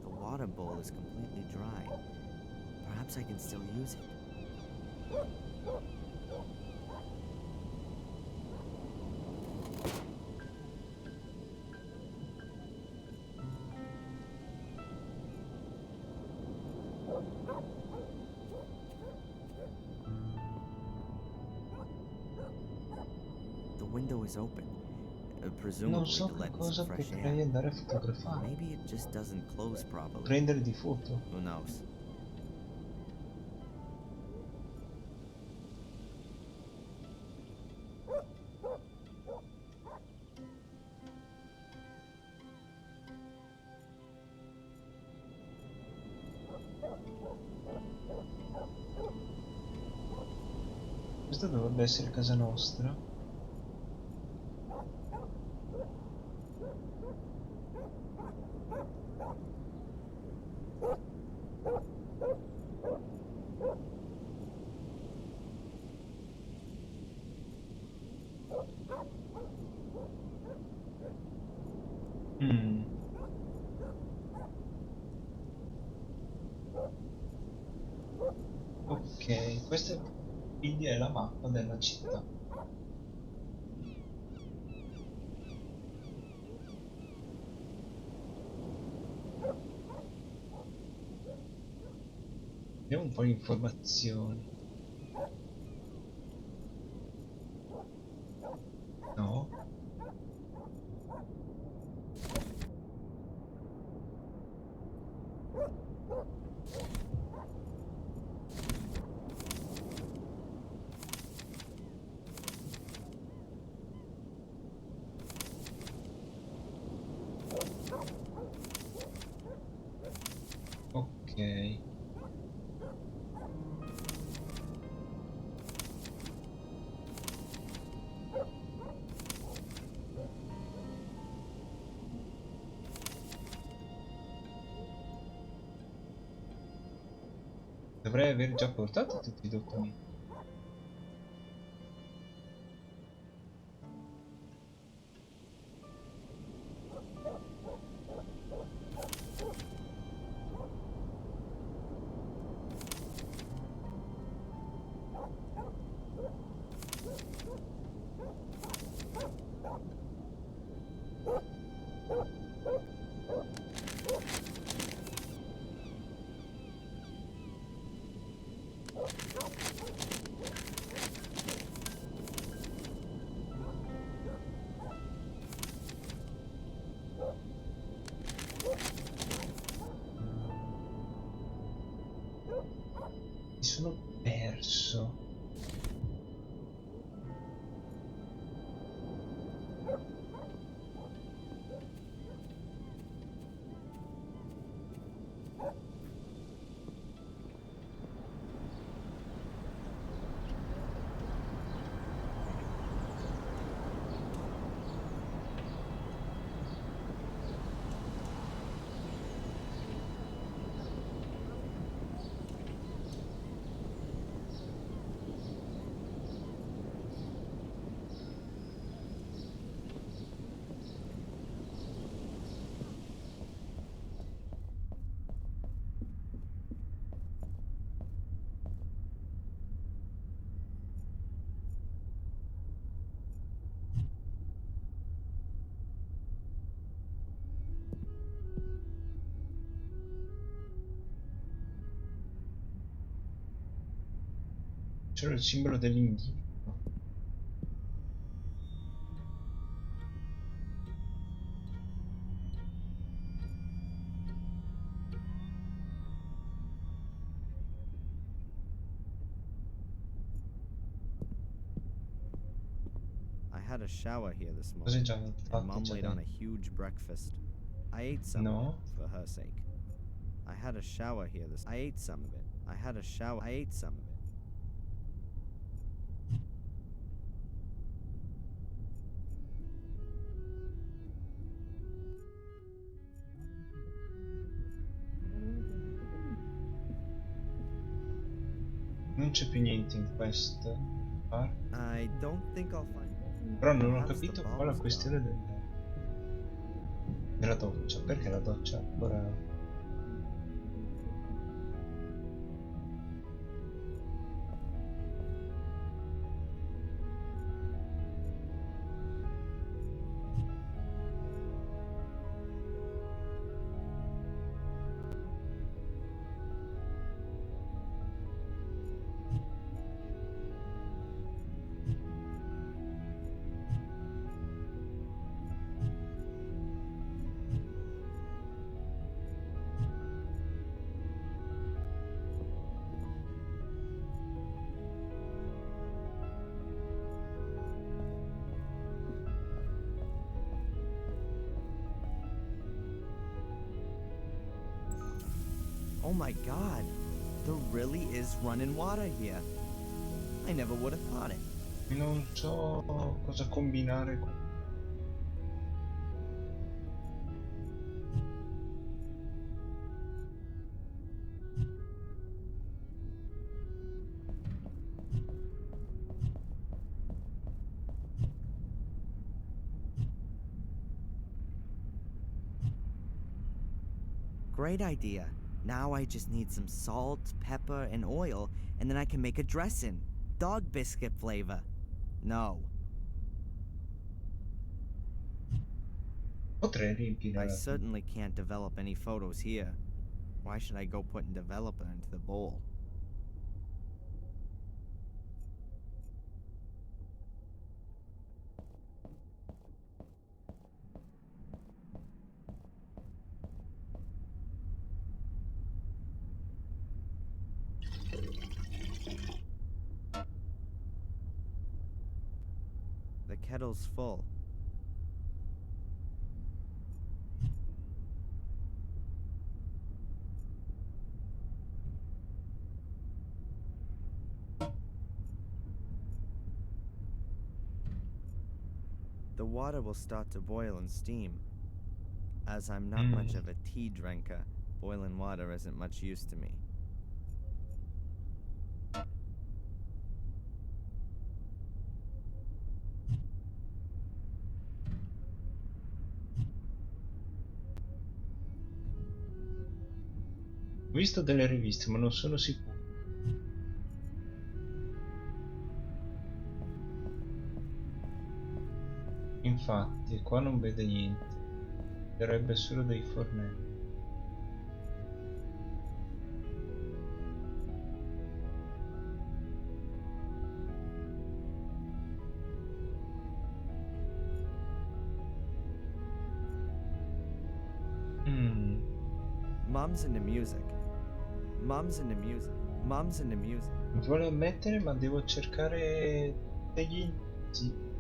The water bowl is completely dry. Perhaps I can still use it. The window is open, Non presumably so to che let in cosa some fresh potrei air. andare a fotografare. Maybe it just doesn't close properly. Prendere di foto. Who knows? Questa dovrebbe essere casa nostra. Ok, questa quindi è la mappa della città. Vediamo un po' di informazioni. No? Ok. Dovrei aver già portato tutti i documenti. Mi sono perso. C'era il simbolo dell'individuo. I had a shower here this Cose morning, già and fatte Mom già laid on a dentro. huge breakfast. I ate some of No? it for her sake. I had a shower here this. I ate some of it. I had a shower. I ate some of it. Non c'è più niente in quest. I don't think I'll find. Però non ho Perhaps the capito qual è ball's la questione gone. della doccia. Perché la doccia ancora... Oh my god, there really is running water here. I never would have thought it. Non so cosa combinare con... Great idea. Now I just need some salt, pepper, and oil, and then I can make a dressing. Dog biscuit flavor. No. Potrei riempire I la... certainly can't develop any photos here. Why should I go putting developer into the bowl? The kettle's full. the water will start to boil and steam. As I'm not much of a tea drinker, boiling water isn't much use to me. Ho visto delle riviste, ma non sono sicuro. Infatti, qua non vede niente. Vedrebbe solo dei fornelli. Mom's into music. Mom's into music. Mom's into music. Mi vuole ammettere, ma devo cercare degli indizi.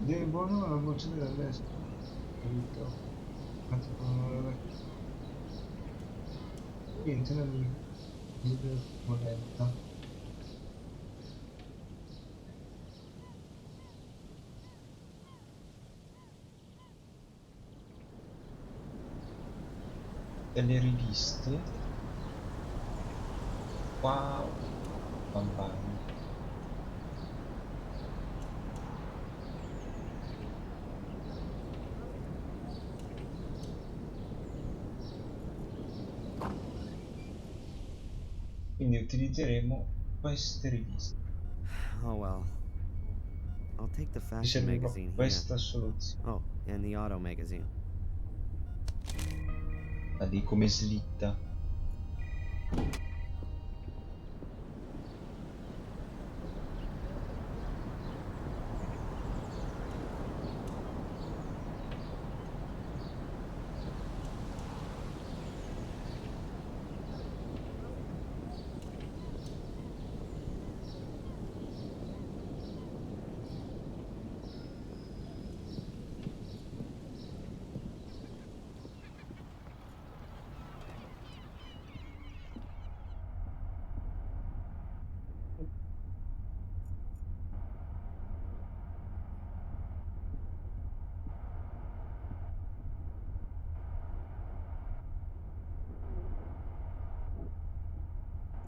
Viene buono la voce della destra. Capito? Niente, non è moneta. Delle riviste. Wow. Bambani. Quindi utilizzeremo queste riviste. Oh well. I'll take the Mi fashion serviva magazine here. questa soluzione. Oh, and the auto magazine. La di come slitta.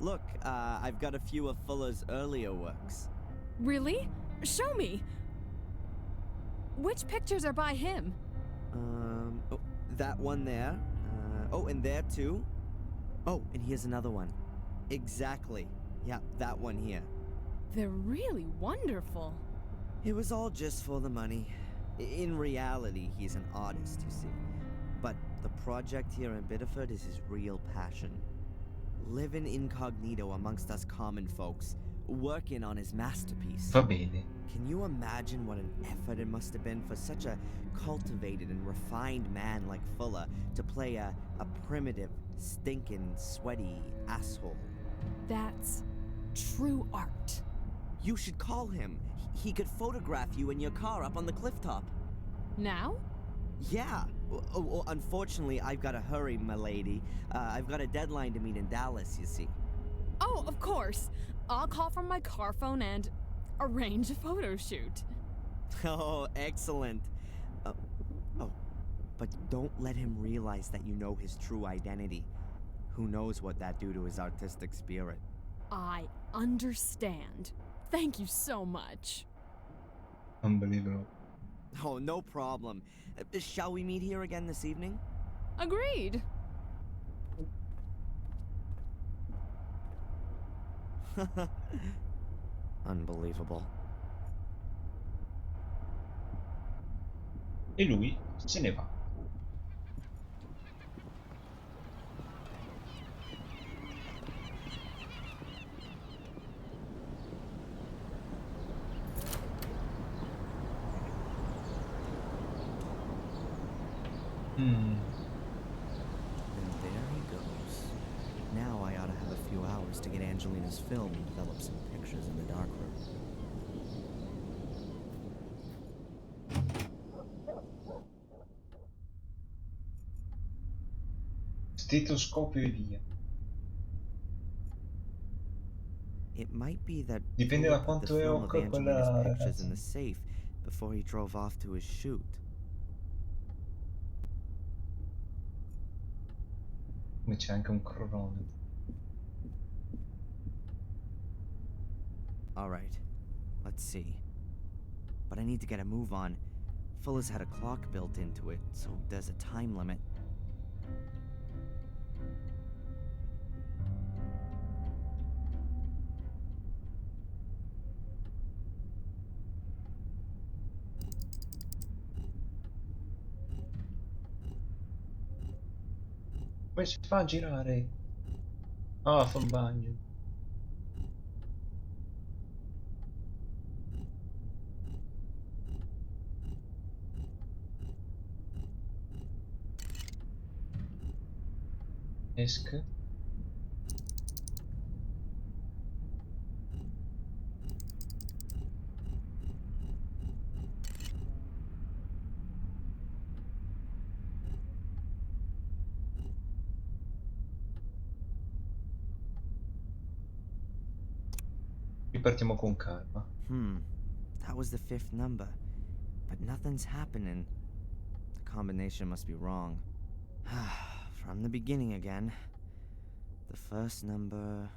Look, I've got a few of Fuller's earlier works. Really? Show me! Which pictures are by him? Oh, that one there. Oh, and there too. Oh, and here's another one. Exactly. Yeah, that one here. They're really wonderful. It was all just for the money. In reality, he's an artist, you see. But the project here in Biddeford is his real passion. Living incognito amongst us common folks, working on his masterpiece. Va bene. Can you imagine what an effort it must have been for such a cultivated and refined man like Fuller to play a primitive, stinking, sweaty asshole? That's true art. You should call him. He could photograph you in your car up on the cliff top. Now? Yeah. Well, unfortunately, I've got to hurry, my lady. I've got a deadline to meet in Dallas, you see. Oh, of course. I'll call from my car phone and arrange a photo shoot. Oh, excellent. Oh, but don't let him realize that you know his true identity. Who knows what that do to his artistic spirit? I understand. Thank you so much. Unbelievable. Oh, no problem. Shall we meet here again this evening? Agreed. Unbelievable. E lui se ne va. And there he goes. Now I ought to have a few hours to get Angelina's film and develop some pictures in the darkroom. Stetoscopio e via. It might be that Dipende Philip da put the quanto è film of occhio Angelina's quella pictures in ragazza. the safe before he drove off to his shoot. Come c'è anche un cronometro. Alright, let's see. But I need to get a move on. Fuller's had a clock built into it, so there's a time limit. Come si fa a girare? Ah, fa un bagno. Esca. Ripartiamo con calma. That was the 5th number. But nothing's happening. The combination must be wrong. From the beginning again. The first number...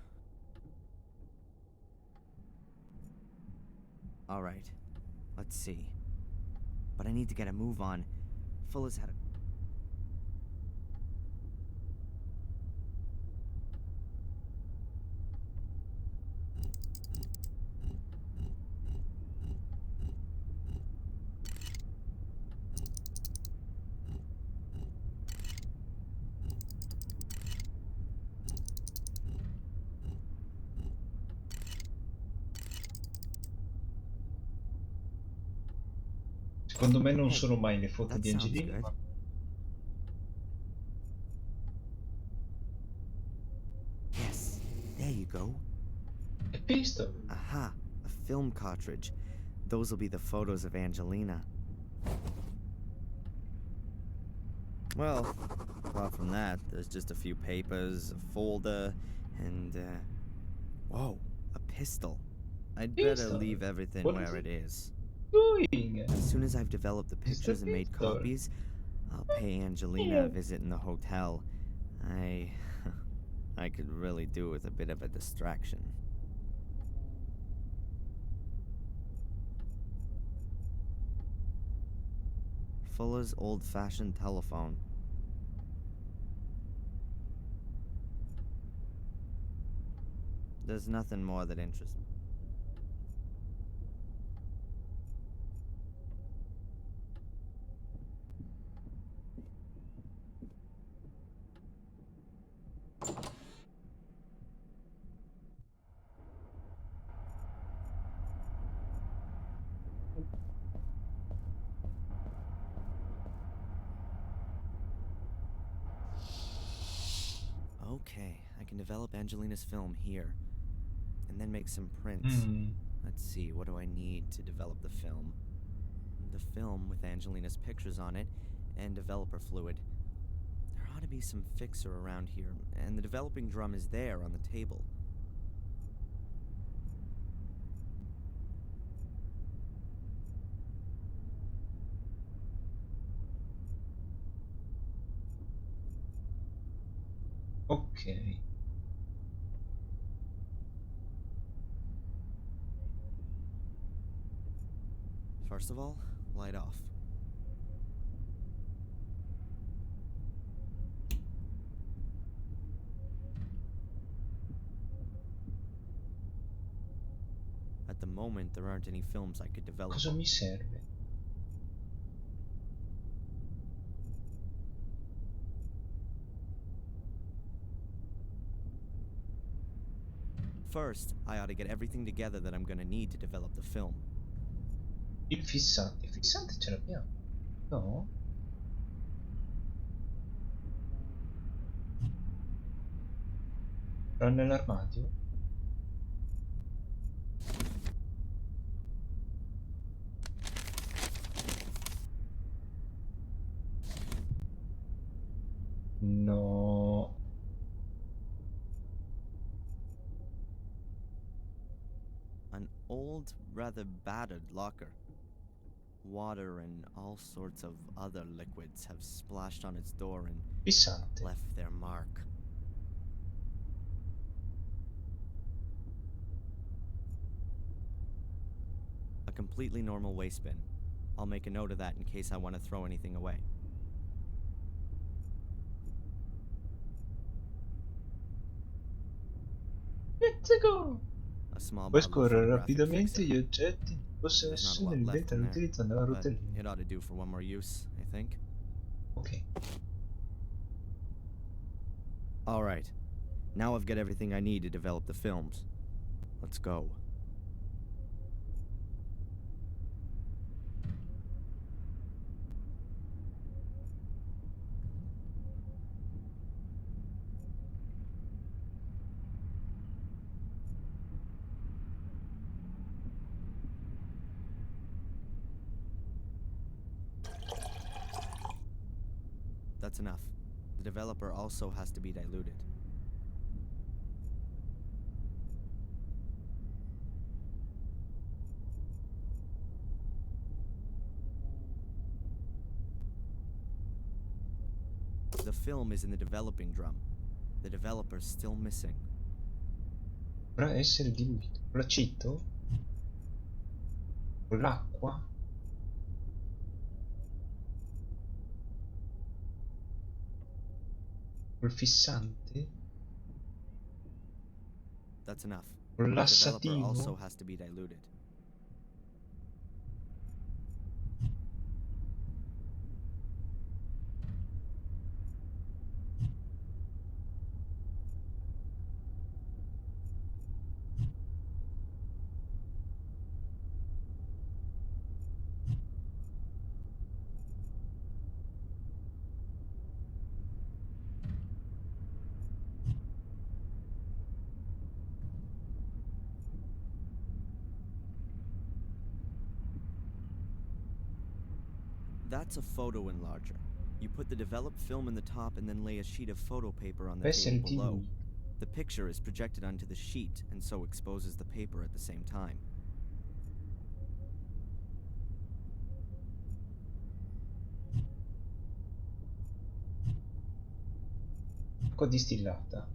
Alright, let's see. But I need to get a move on. Fuller's had a... Secondo me non Hey, sono mai le foto that di sounds Angelina, good. ma Yes, there you go. è pistol. Aha, a film cartridge. Those will be the photos of Angelina. Well, apart from that, there's just a few papers, a folder, and, whoa, a pistol. I'd better Pistol? leave everything What where is it is. Doing? As soon as I've developed the It's a pictures and made pistol. copies, I'll pay Angelina a visit in the hotel. I could really do with a bit of a distraction. Fuller's old-fashioned telephone. There's nothing more that interests me. Okay, I can develop Angelina's film here. And then make some prints. Let's see, what do I need to develop the film? The film with Angelina's pictures on it, and developer fluid. There ought to be some fixer around here, and the developing drum is there on the table. Ok. First of all, light off. At the moment, there aren't any films I could develop. Cosa mi serve? First, I ought to get everything together that I'm gonna need to develop the film. Il fissante. Il fissante ce l'abbiamo. No? Era nell'armadio? No. An old, rather battered locker. Water and all sorts of other liquids have splashed on its door and Fissante. left their mark. A completely normal waste bin. I'll make a note of that in case I want to throw anything away. Let's go! A small Puoi bottle of scorrere photographic rapidamente fixer. gli oggetti in There's not a possesso lot left in nell'inventare there, utilizzando la but rotellina. it ought to do for one more use, I think. Ok. Alright, now I've got everything I need to develop the films. Let's go. That's enough. The developer also has to be diluted. The film is in the developing drum. The developer's still missing. Dovrà essere diluito. Con l'aceto? Con l'acqua? Col fissante? That's enough. Col The developer lassativo? also has to be diluted. That's a photo enlarger. You put the developed film in the top and then lay a sheet of photo paper on the Deve essere table below. diluito. The picture is projected onto the sheet and so exposes the paper at the same time. Acqua distillata.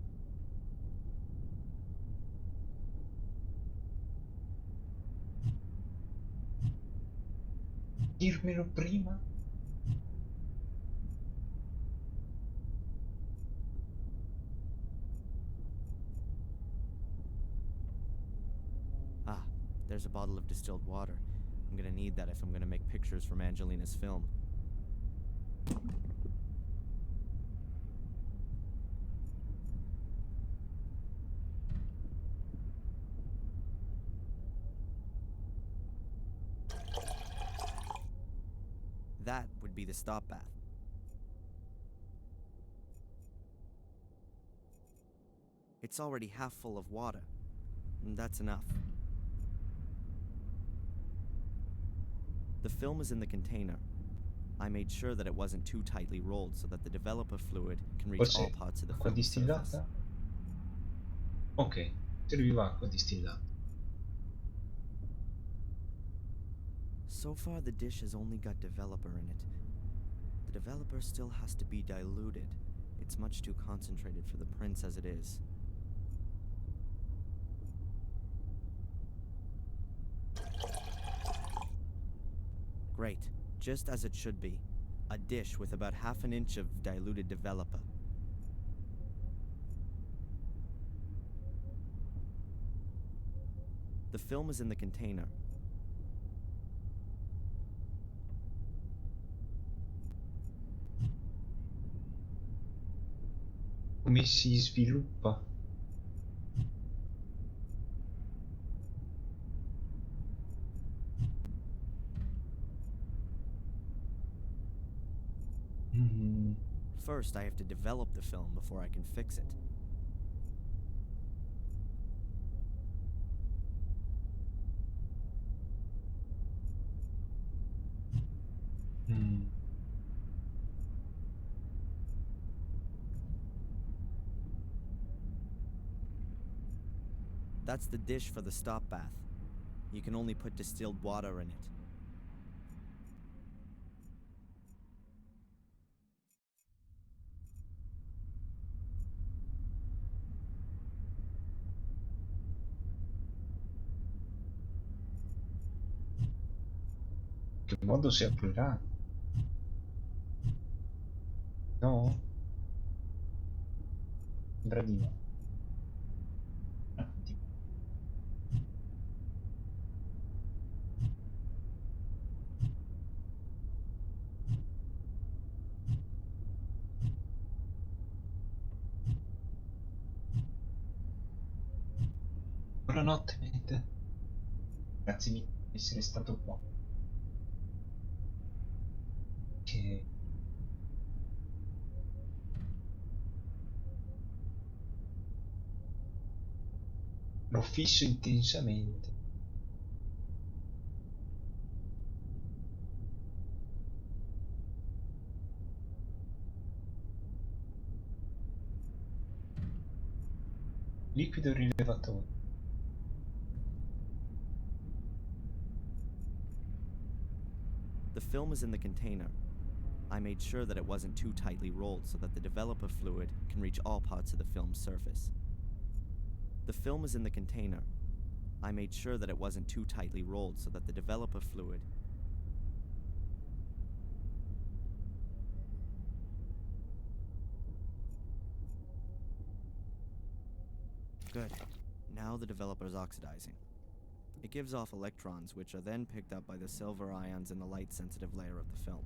Dirmelo prima? Ah, there's a bottle of distilled water. I'm gonna need that if I'm gonna make pictures from Angelina's film. That would be the stop bath. It's already half full of water. And that's enough. The film is in the container. I made sure that it wasn't too tightly rolled so that the developer fluid can reach all Forse parts of the acqua film surface. distillata? Ok, serviva acqua distillata. So far, the dish has only got developer in it. The developer still has to be diluted. It's much too concentrated for the prints as it is. Great, just as it should be. A dish with about half an inch of diluted developer. The film is in the container. Come si sviluppa? Mm. First, I have to develop the film before I can fix it. Mm. That's the dish for the stop bath. You can only put distilled water in it. Che modo si aprirà? No? Sembra di no. Buonanotte, Nate. Grazie mille per essere stato qua. Che l'ho fisso intensamente. Liquido rilevatore. The film is in the container. I made sure that it wasn't too tightly rolled so that the developer fluid can reach all parts of the film's surface. The film is in the container. I made sure that it wasn't too tightly rolled so that the developer fluid... Good. Now the developer's oxidizing. It gives off electrons, which are then picked up by the silver ions in the light-sensitive layer of the film.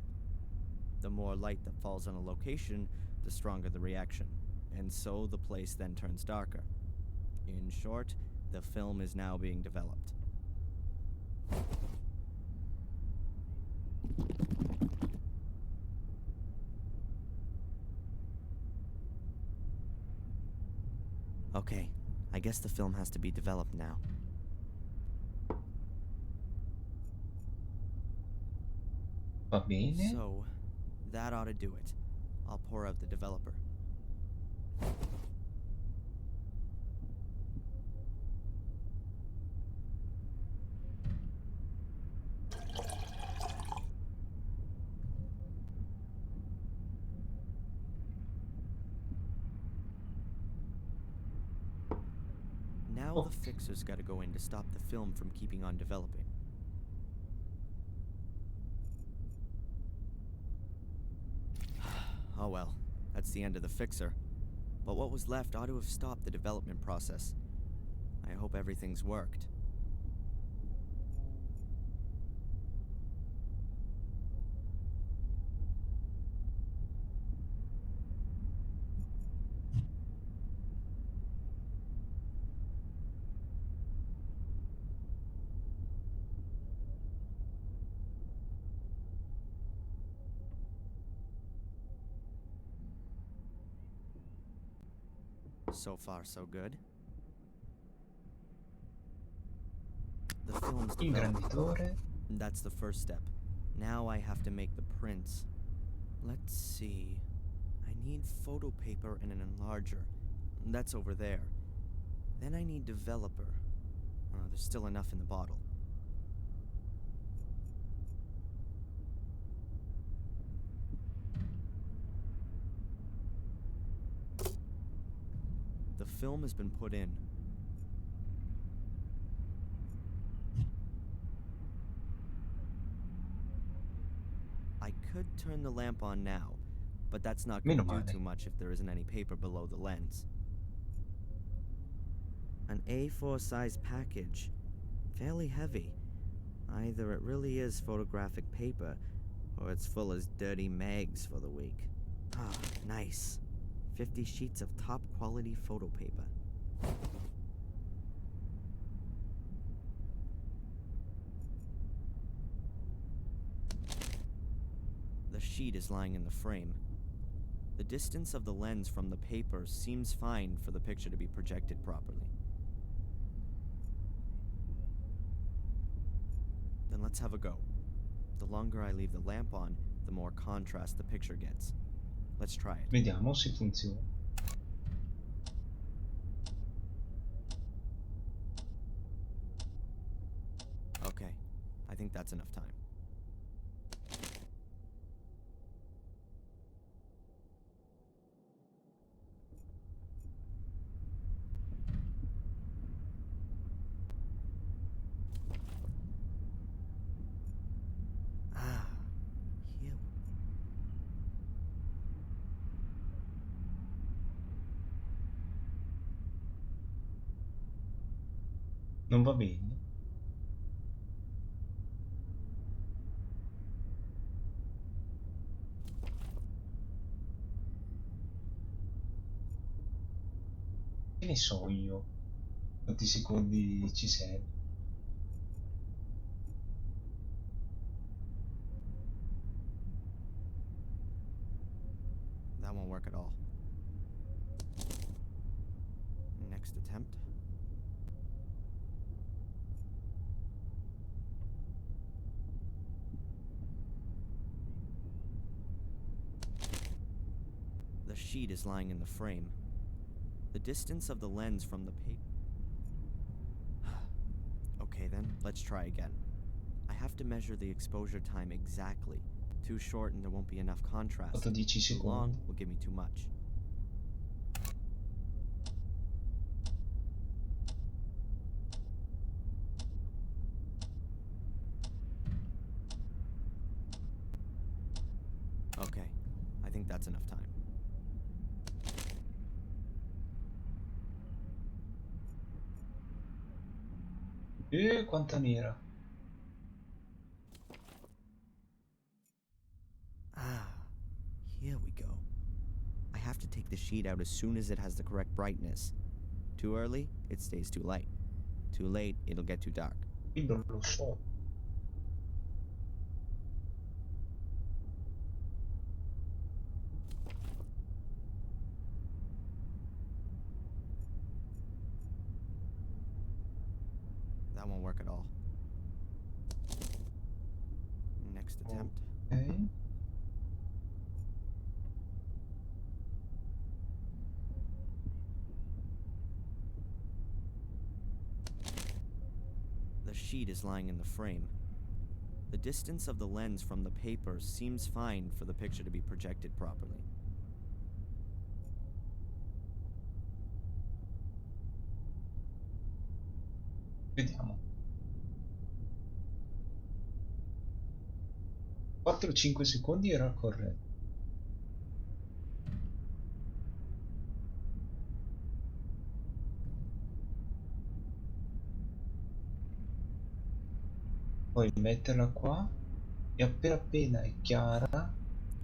The more light that falls on a location, the stronger the reaction, and so the place then turns darker. In short, the film is now being developed. Okay, I guess the film has to be developed now. Va bene. So, that ought to do it. I'll pour out the developer. Now the fixer's gotta go in to stop the film from keeping on developing. Oh well, that's the end of the fixer. But what was left ought to have stopped the development process. I hope everything's worked. So far, so good. The film's developed. Ingranditore. That's the first step. Now I have to make the prints. Let's see. I need photo paper and an enlarger. That's over there. Then I need developer. There's still enough in the bottle. The film has been put in. I could turn the lamp on now, but that's not going Meno to do male. too much if there isn't any paper below the lens. An A4 size package. Fairly heavy. Either it really is photographic paper, or it's full as dirty mags for the week. Ah, nice. 50 sheets of top quality photo paper. The sheet is lying in the frame. The distance of the lens from the paper seems fine for the picture to be projected properly. Then let's have a go. The longer I leave the lamp on, the more contrast the picture gets. Let's try it. Vediamo se funziona. Okay, I think that's enough time. Ah, here. Non va bene. Che ne so io? Quanti secondi ci serve? That won't work at all. Next attempt. The sheet is lying in the frame. The distance of the lens from the paper... Okay then, let's try again. I have to measure the exposure time exactly. Too short and there won't be enough contrast. 14 Too long secondi. will give me too much. Okay, I think that's enough time. Quanta nera. Ah, here we go. I have to take the sheet out as soon as it has the correct brightness. Too early, it stays too light. Too late, it'll get too dark. Io non lo so. That won't work at all. Next attempt. Ok. The sheet is lying in the frame. The distance of the lens from the paper seems fine for the picture to be projected properly. Vediamo. 4-5 secondi era corretto. Poi metterla qua e appena è chiara,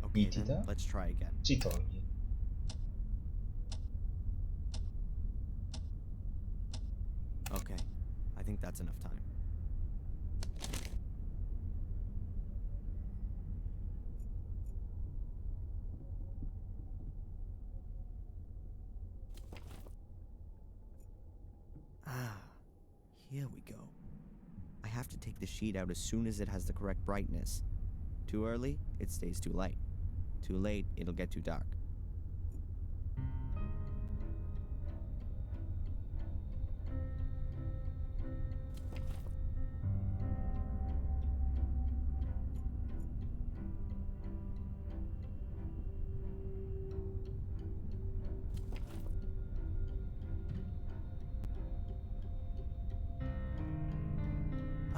Okay, nitida, then let's try again. si toglie. Okay, I think that's enough time. Ah, here we go. I have to take the sheet out as soon as it has the correct brightness. Too early, it stays too light. Too late, it'll get too dark.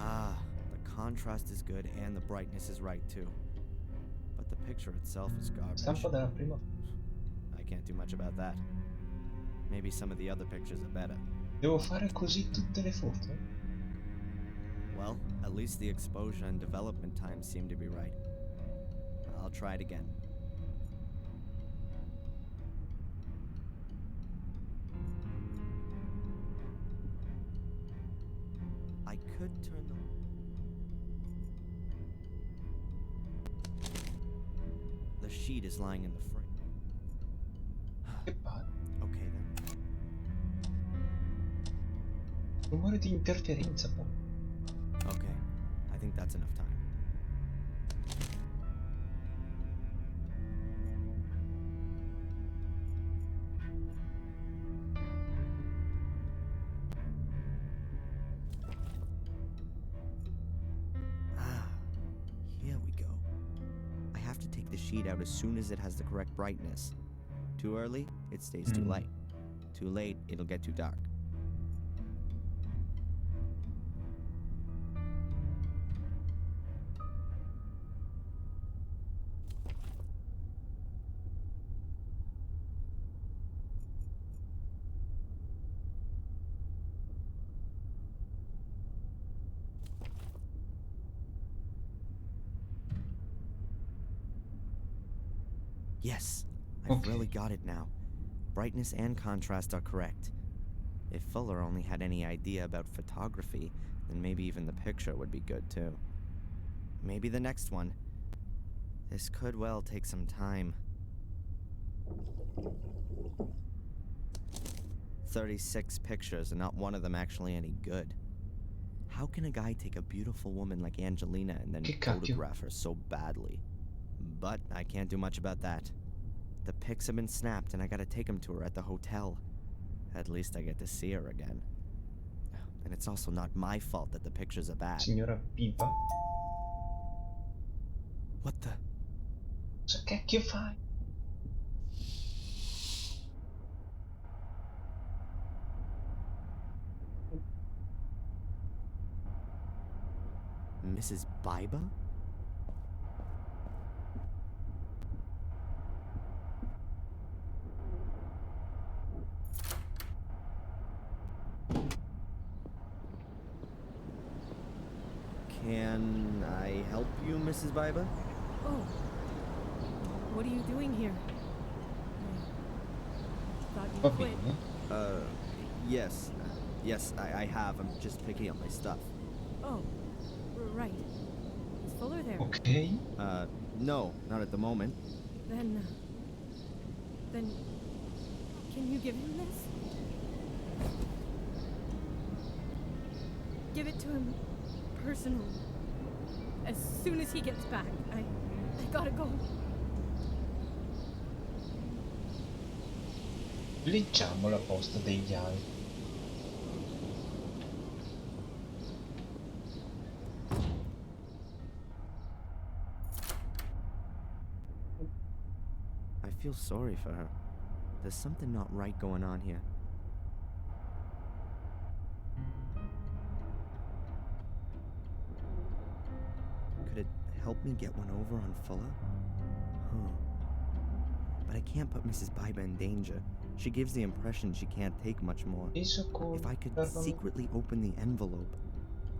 Ah, the contrast is good and the brightness is right too. But the picture itself is garbage. Stampa della prima. I can't do much about that. Maybe some of the other pictures are better. Devo fare così tutte le foto? Well, at least the exposure and development times seem to be right. I'll try it again. I could turn the... The sheet is lying in the frame. Che palle. Okay then. Rumore di interferenza poi. Okay, I think that's enough time. Here we go. I have to take the sheet out as soon as it has the correct brightness. Too early, it stays too light. Too late, it'll get too dark. Yes, I've really got it now. Brightness and contrast are correct. If Fuller only had any idea about photography, then maybe even the picture would be good too. Maybe the next one. This could well take some time. 36 pictures and not one of them actually any good. How can a guy take a beautiful woman like Angelina and then photograph her so badly? But I can't do much about that. The pics have been snapped and I gotta take them to her at the hotel. At least I get to see her again. And it's also not my fault that the pictures are bad. Signora Pipa. What the? Cosa cacchio fai? Mrs. Biba? Can I help you, Mrs. Biba? Oh. What are you doing here? I thought you Va quit. bene. Yes. Yes, I have. I'm just picking up my stuff. Oh, right. Is Fuller there? Ok. No, not at the moment. Then, can you give him this? Give it to him personal. As soon as he gets back. I gotta go. Leggiamo la posta degli altri. I feel sorry for her. There's something not right going on here. Could it help me get one over on Fuller? Huh. But I can't put Mrs. Biba in danger. She gives the impression she can't take much more. If I could secretly open the envelope,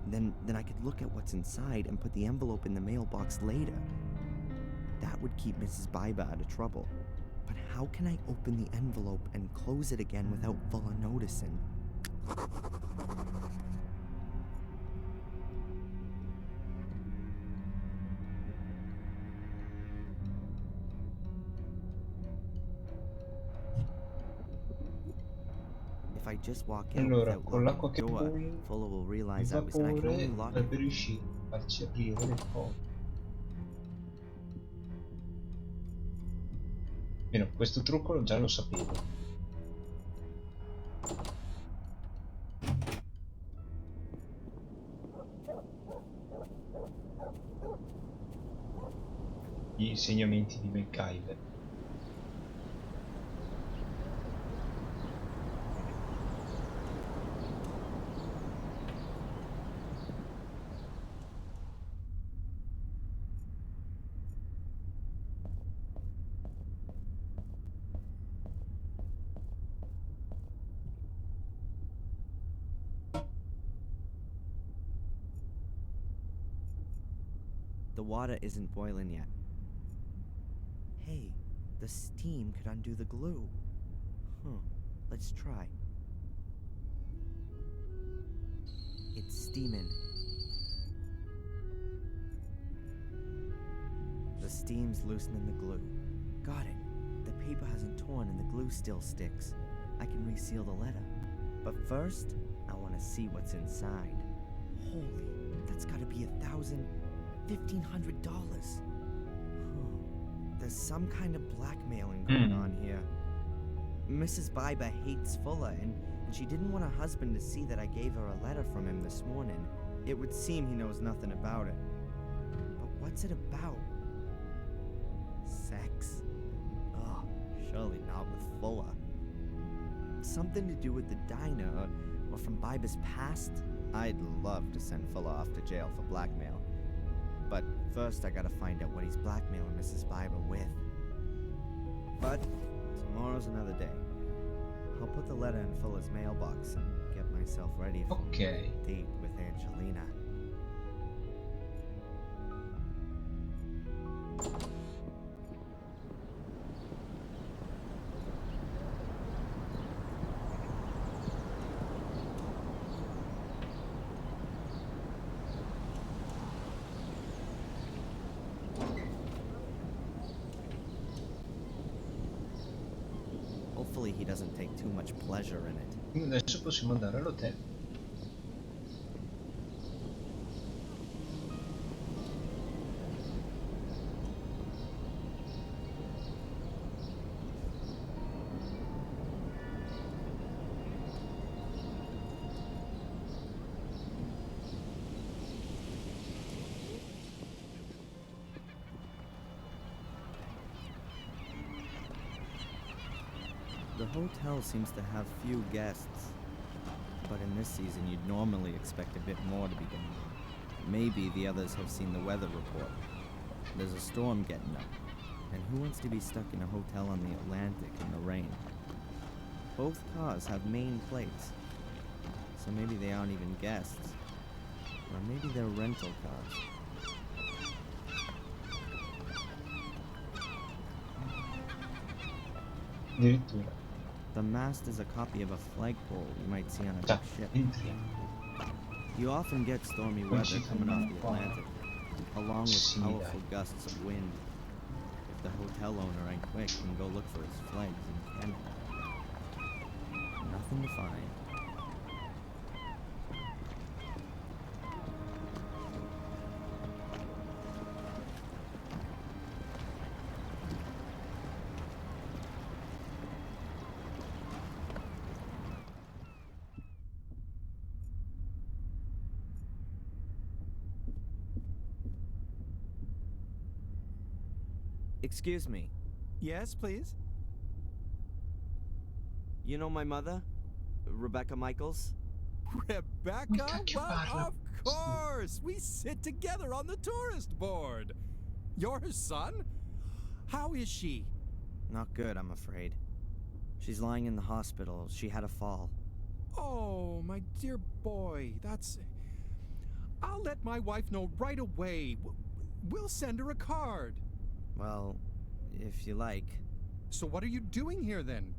then I could look at what's inside and put the envelope in the mailbox later. That would keep Mrs. Biba out of trouble. But how can I open the envelope and close it again without Fuller noticing? If I just walk out Allora, without con l'acqua locking che the door, bolle, Fuller will il realize I can only vapore lock dovrebbe it. riuscire a farci aprire le cose. Bene, questo trucco già lo sapevo. Gli insegnamenti di MacGyver. The water isn't boiling yet. Hey, the steam could undo the glue. Huh, let's try. It's steaming. The steam's loosening the glue. Got it. The paper hasn't torn and the glue still sticks. I can reseal the letter. But first, I want to see what's inside. Holy, that's gotta be $1,500. There's some kind of blackmailing going on here. Mrs. Biber hates Fuller, and she didn't want her husband to see that I gave her a letter from him this morning. It would seem he knows nothing about it. But what's it about? Sex? Oh, surely not with Fuller. Something to do with the diner, or from Biber's past? I'd love to send Fuller off to jail for blackmail. But first I gotta find out what he's blackmailing Mrs. Biber with. But tomorrow's another day. I'll put the letter in Fuller's mailbox and get myself ready for a date with Angelina. Hopefully he doesn't take too much pleasure in it. Quindi adesso possiamo andare all'hotel. The hotel seems to have few guests, but in this season you'd normally expect a bit more to be going on. Maybe the others have seen the weather report. There's a storm getting up, and who wants to be stuck in a hotel on the Atlantic in the rain? Both cars have Maine plates, so maybe they aren't even guests, or maybe they're rental cars. Addirittura. The mast is a copy of a flagpole you might see on a big ship. You often get stormy weather coming off the Atlantic, along with powerful gusts of wind. If the hotel owner ain't quick, he can go look for his flags in Canada. Nothing to find. Excuse me. Yes, please? You know my mother? Rebecca Michaels? Rebecca? Well, of course! We sit together on the tourist board. You're her son? How is she? Not good, I'm afraid. She's lying in the hospital. She had a fall. Oh, my dear boy, that's... I'll let my wife know right away. We'll send her a card. Well, if you like. So what are you doing here then?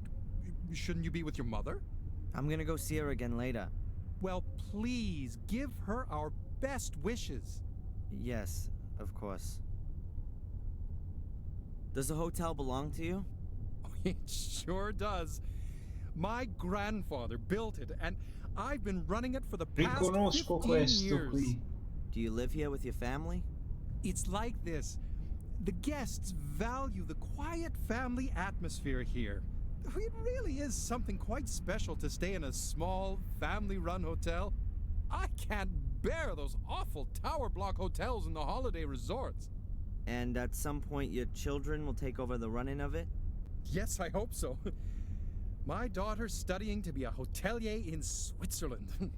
Shouldn't you be with your mother? I'm gonna go see her again later. Well, please give her our best wishes. Yes, of course. Does the hotel belong to you? It sure does. My grandfather built it, and I've been running it for the past 15 years. Do you live here with your family? It's like this. The guests value the quiet family atmosphere here. It really is something quite special to stay in a small, family-run hotel. I can't bear those awful tower block hotels in the holiday resorts. And at some point, your children will take over the running of it? Yes, I hope so. My daughter's studying to be a hotelier in Switzerland.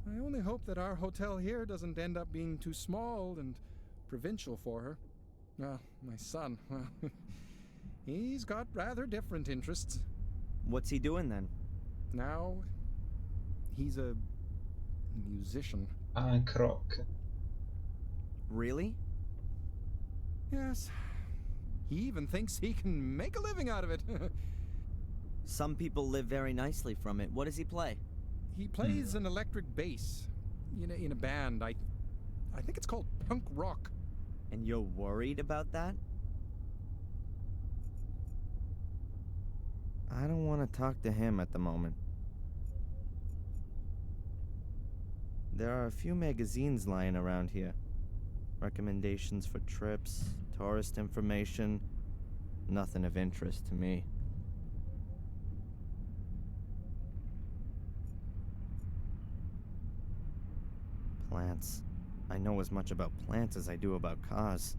I only hope that our hotel here doesn't end up being too small and provincial for her. My son, well, he's got rather different interests. What's he doing then? Now, he's a musician. Punk rock. Really? Yes. He even thinks he can make a living out of it. Some people live very nicely from it. What does he play? He plays an electric bass in a band. I think it's called punk rock. And you're worried about that? I don't want to talk to him at the moment. There are a few magazines lying around here. Recommendations for trips, tourist information. Nothing of interest to me. Plants. I know as much about plants as I do about cars,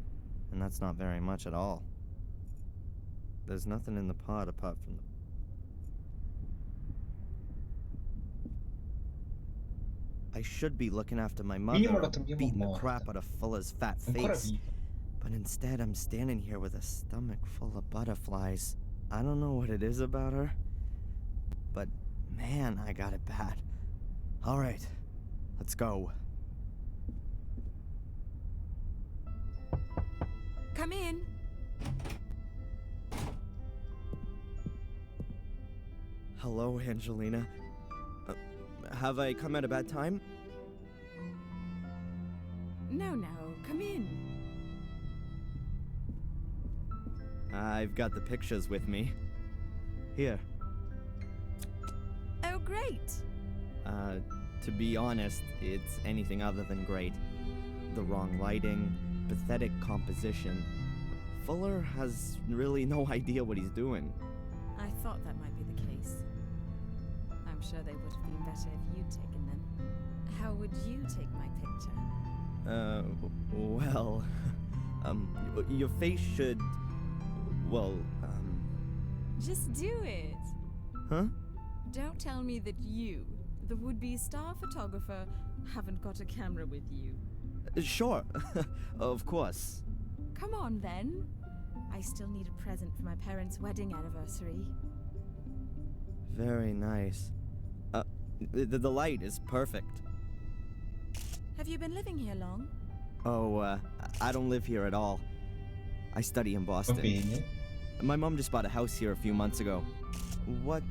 and that's not very much at all. There's nothing in the pot apart from the... I should be looking after my mother, Minimo la or troviamo beating the morta. crap out of Fuller's fat Ancora face. viva. But instead, I'm standing here with a stomach full of butterflies. I don't know what it is about her, but man, I got it bad. All right, let's go. Come in. Hello, Angelina. Have I come at a bad time? No, come in. I've got the pictures with me. Here. Oh, great. To be honest, it's anything other than great. The wrong lighting, pathetic composition. Fuller has really no idea what he's doing. I thought that might be the case. I'm sure they would have been better if you'd taken them. How would you take my picture? Well, your face should, Just do it. huh? Don't tell me that you, the would-be star photographer, haven't got a camera with you. Sure, of course. Come on, then. I still need a present for my parents' wedding anniversary. Very nice. The light is perfect. Have you been living here long? Oh, I don't live here at all. I study in Va Boston. bene. My mom just bought a house here a few months ago. What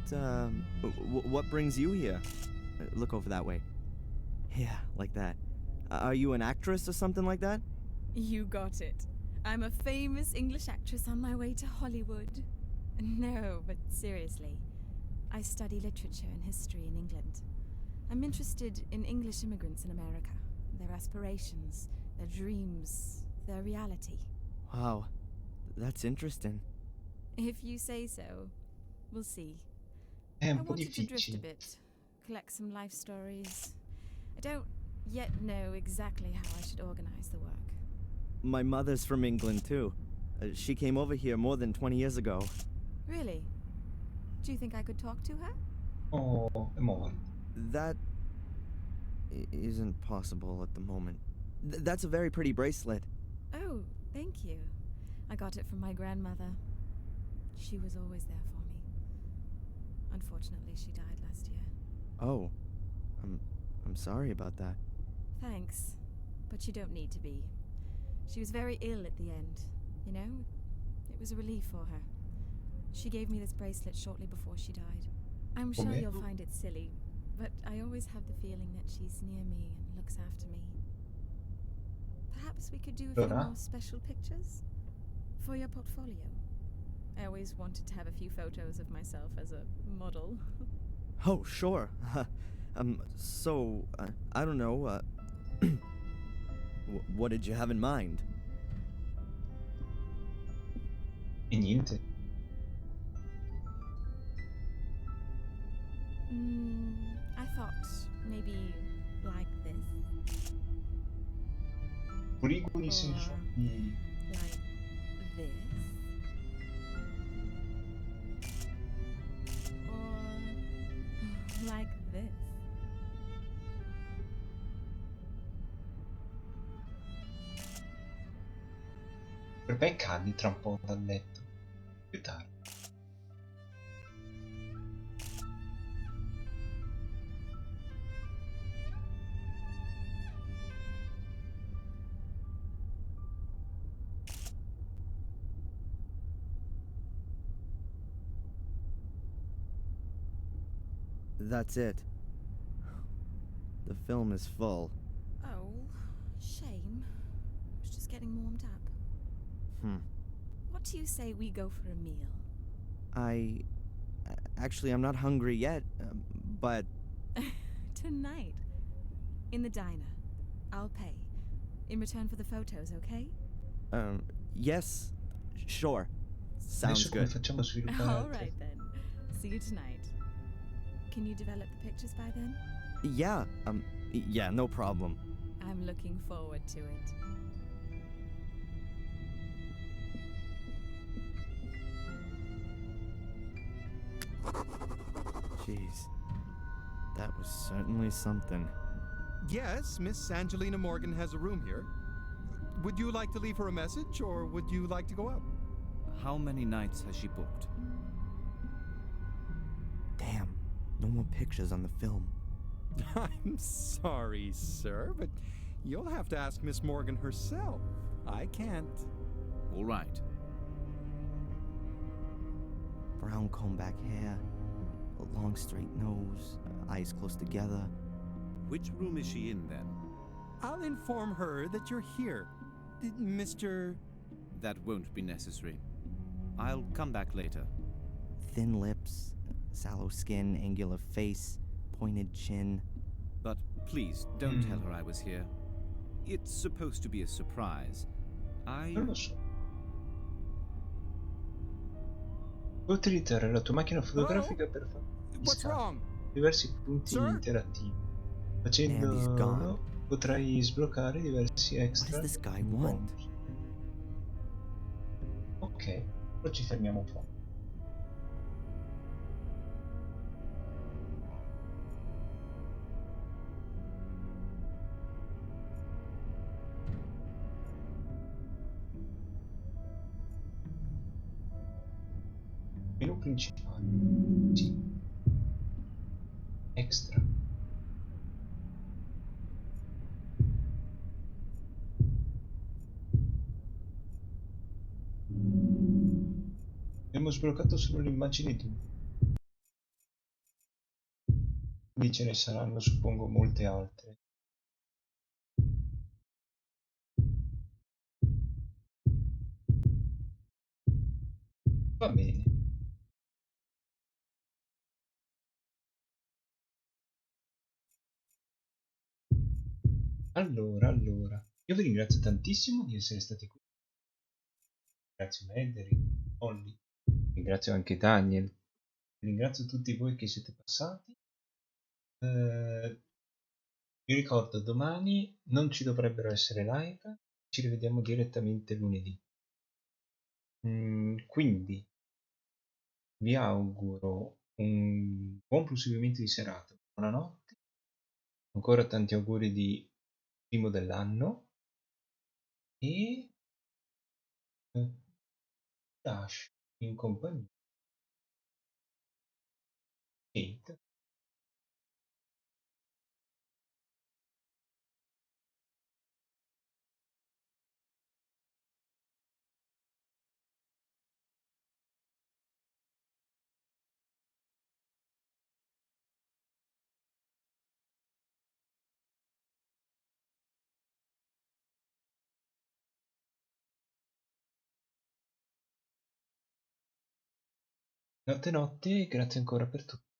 brings you here? Look over that way. Yeah, like that. Are you an actress or something like that? You got it. I'm a famous English actress on my way to Hollywood. No, but seriously. I study literature and history in England. I'm interested in English immigrants in America, their aspirations, their dreams, their reality. Wow, that's interesting. If you say so, we'll see. È I un po' wanted to drift a difficile. bit, collect some life stories. I don't yet know exactly how I should organize the work. My mother's from England too. She came over here more than 20 years ago. Really? Do you think I could talk to her? Oh, è morto. That isn't possible at the moment. That's a very pretty bracelet. Oh, thank you. I got it from my grandmother. She was always there for me. Unfortunately, she died last year. Oh, I'm sorry about that. Thanks, but you don't need to be. She was very ill at the end, you know? It was a relief for her. She gave me this bracelet shortly before she died. I'm sure Okay. you'll find it silly, but I always have the feeling that she's near me and looks after me. Perhaps we could do a few Allora? more special pictures? For your portfolio. I always wanted to have a few photos of myself as a model. Oh, sure. I don't know, what did you have in mind? E niente. I thought maybe like this. Curiguri senza... Like this. Or like this. Per cadi tra un po' dal letto. Più tardi. That's it. The film is full. Oh, shame. I was just getting warmed up. What do you say we go for a meal? Actually, I'm not hungry yet, but... Tonight. In the diner. I'll pay. In return for the photos, okay? Yes. Sure. Sounds Adesso come good. facciamo a sviluppare All altre? right then. See you tonight. Can you develop the pictures by then? Yeah, yeah, no problem. I'm looking forward to it. Jeez. That was certainly something. Yes, Miss Angelina Morgan has a room here. Would you like to leave her a message, or would you like to go up? How many nights has she booked? Damn, no more pictures on the film. I'm sorry, sir, but you'll have to ask Miss Morgan herself. I can't. All right. Brown comb back hair, a long straight nose, eyes close together. Which room is she in then? I'll inform her that you're here. Mr. That won't be necessary. I'll come back later. Thin lips, sallow skin, angular face, pointed chin. But please, don't tell her I was here. It's supposed to be a surprise. Non lo so. Puoi utilizzare la tua macchina fotografica per fare What's wrong? diversi punti Sir? interattivi. Man, he's gone. Facendo potrai sbloccare diversi What extra. does this guy want? bonus. Ok, poi ci fermiamo un po'. Menu principale. Sì. Extra. Abbiamo sbloccato solo l'immagine di... Quindi ce ne saranno, suppongo, molte altre. Va bene. Allora, io vi ringrazio tantissimo di essere stati qui. Ringrazio Mederi, Olli, ringrazio anche Daniel, ringrazio tutti voi che siete passati. Vi ricordo, domani non ci dovrebbero essere live, ci rivediamo direttamente lunedì. Quindi vi auguro un buon proseguimento di serata, buonanotte, ancora tanti auguri di primo dell'anno e lascio in compagnia di Kate. Notte notte e grazie ancora per tutto.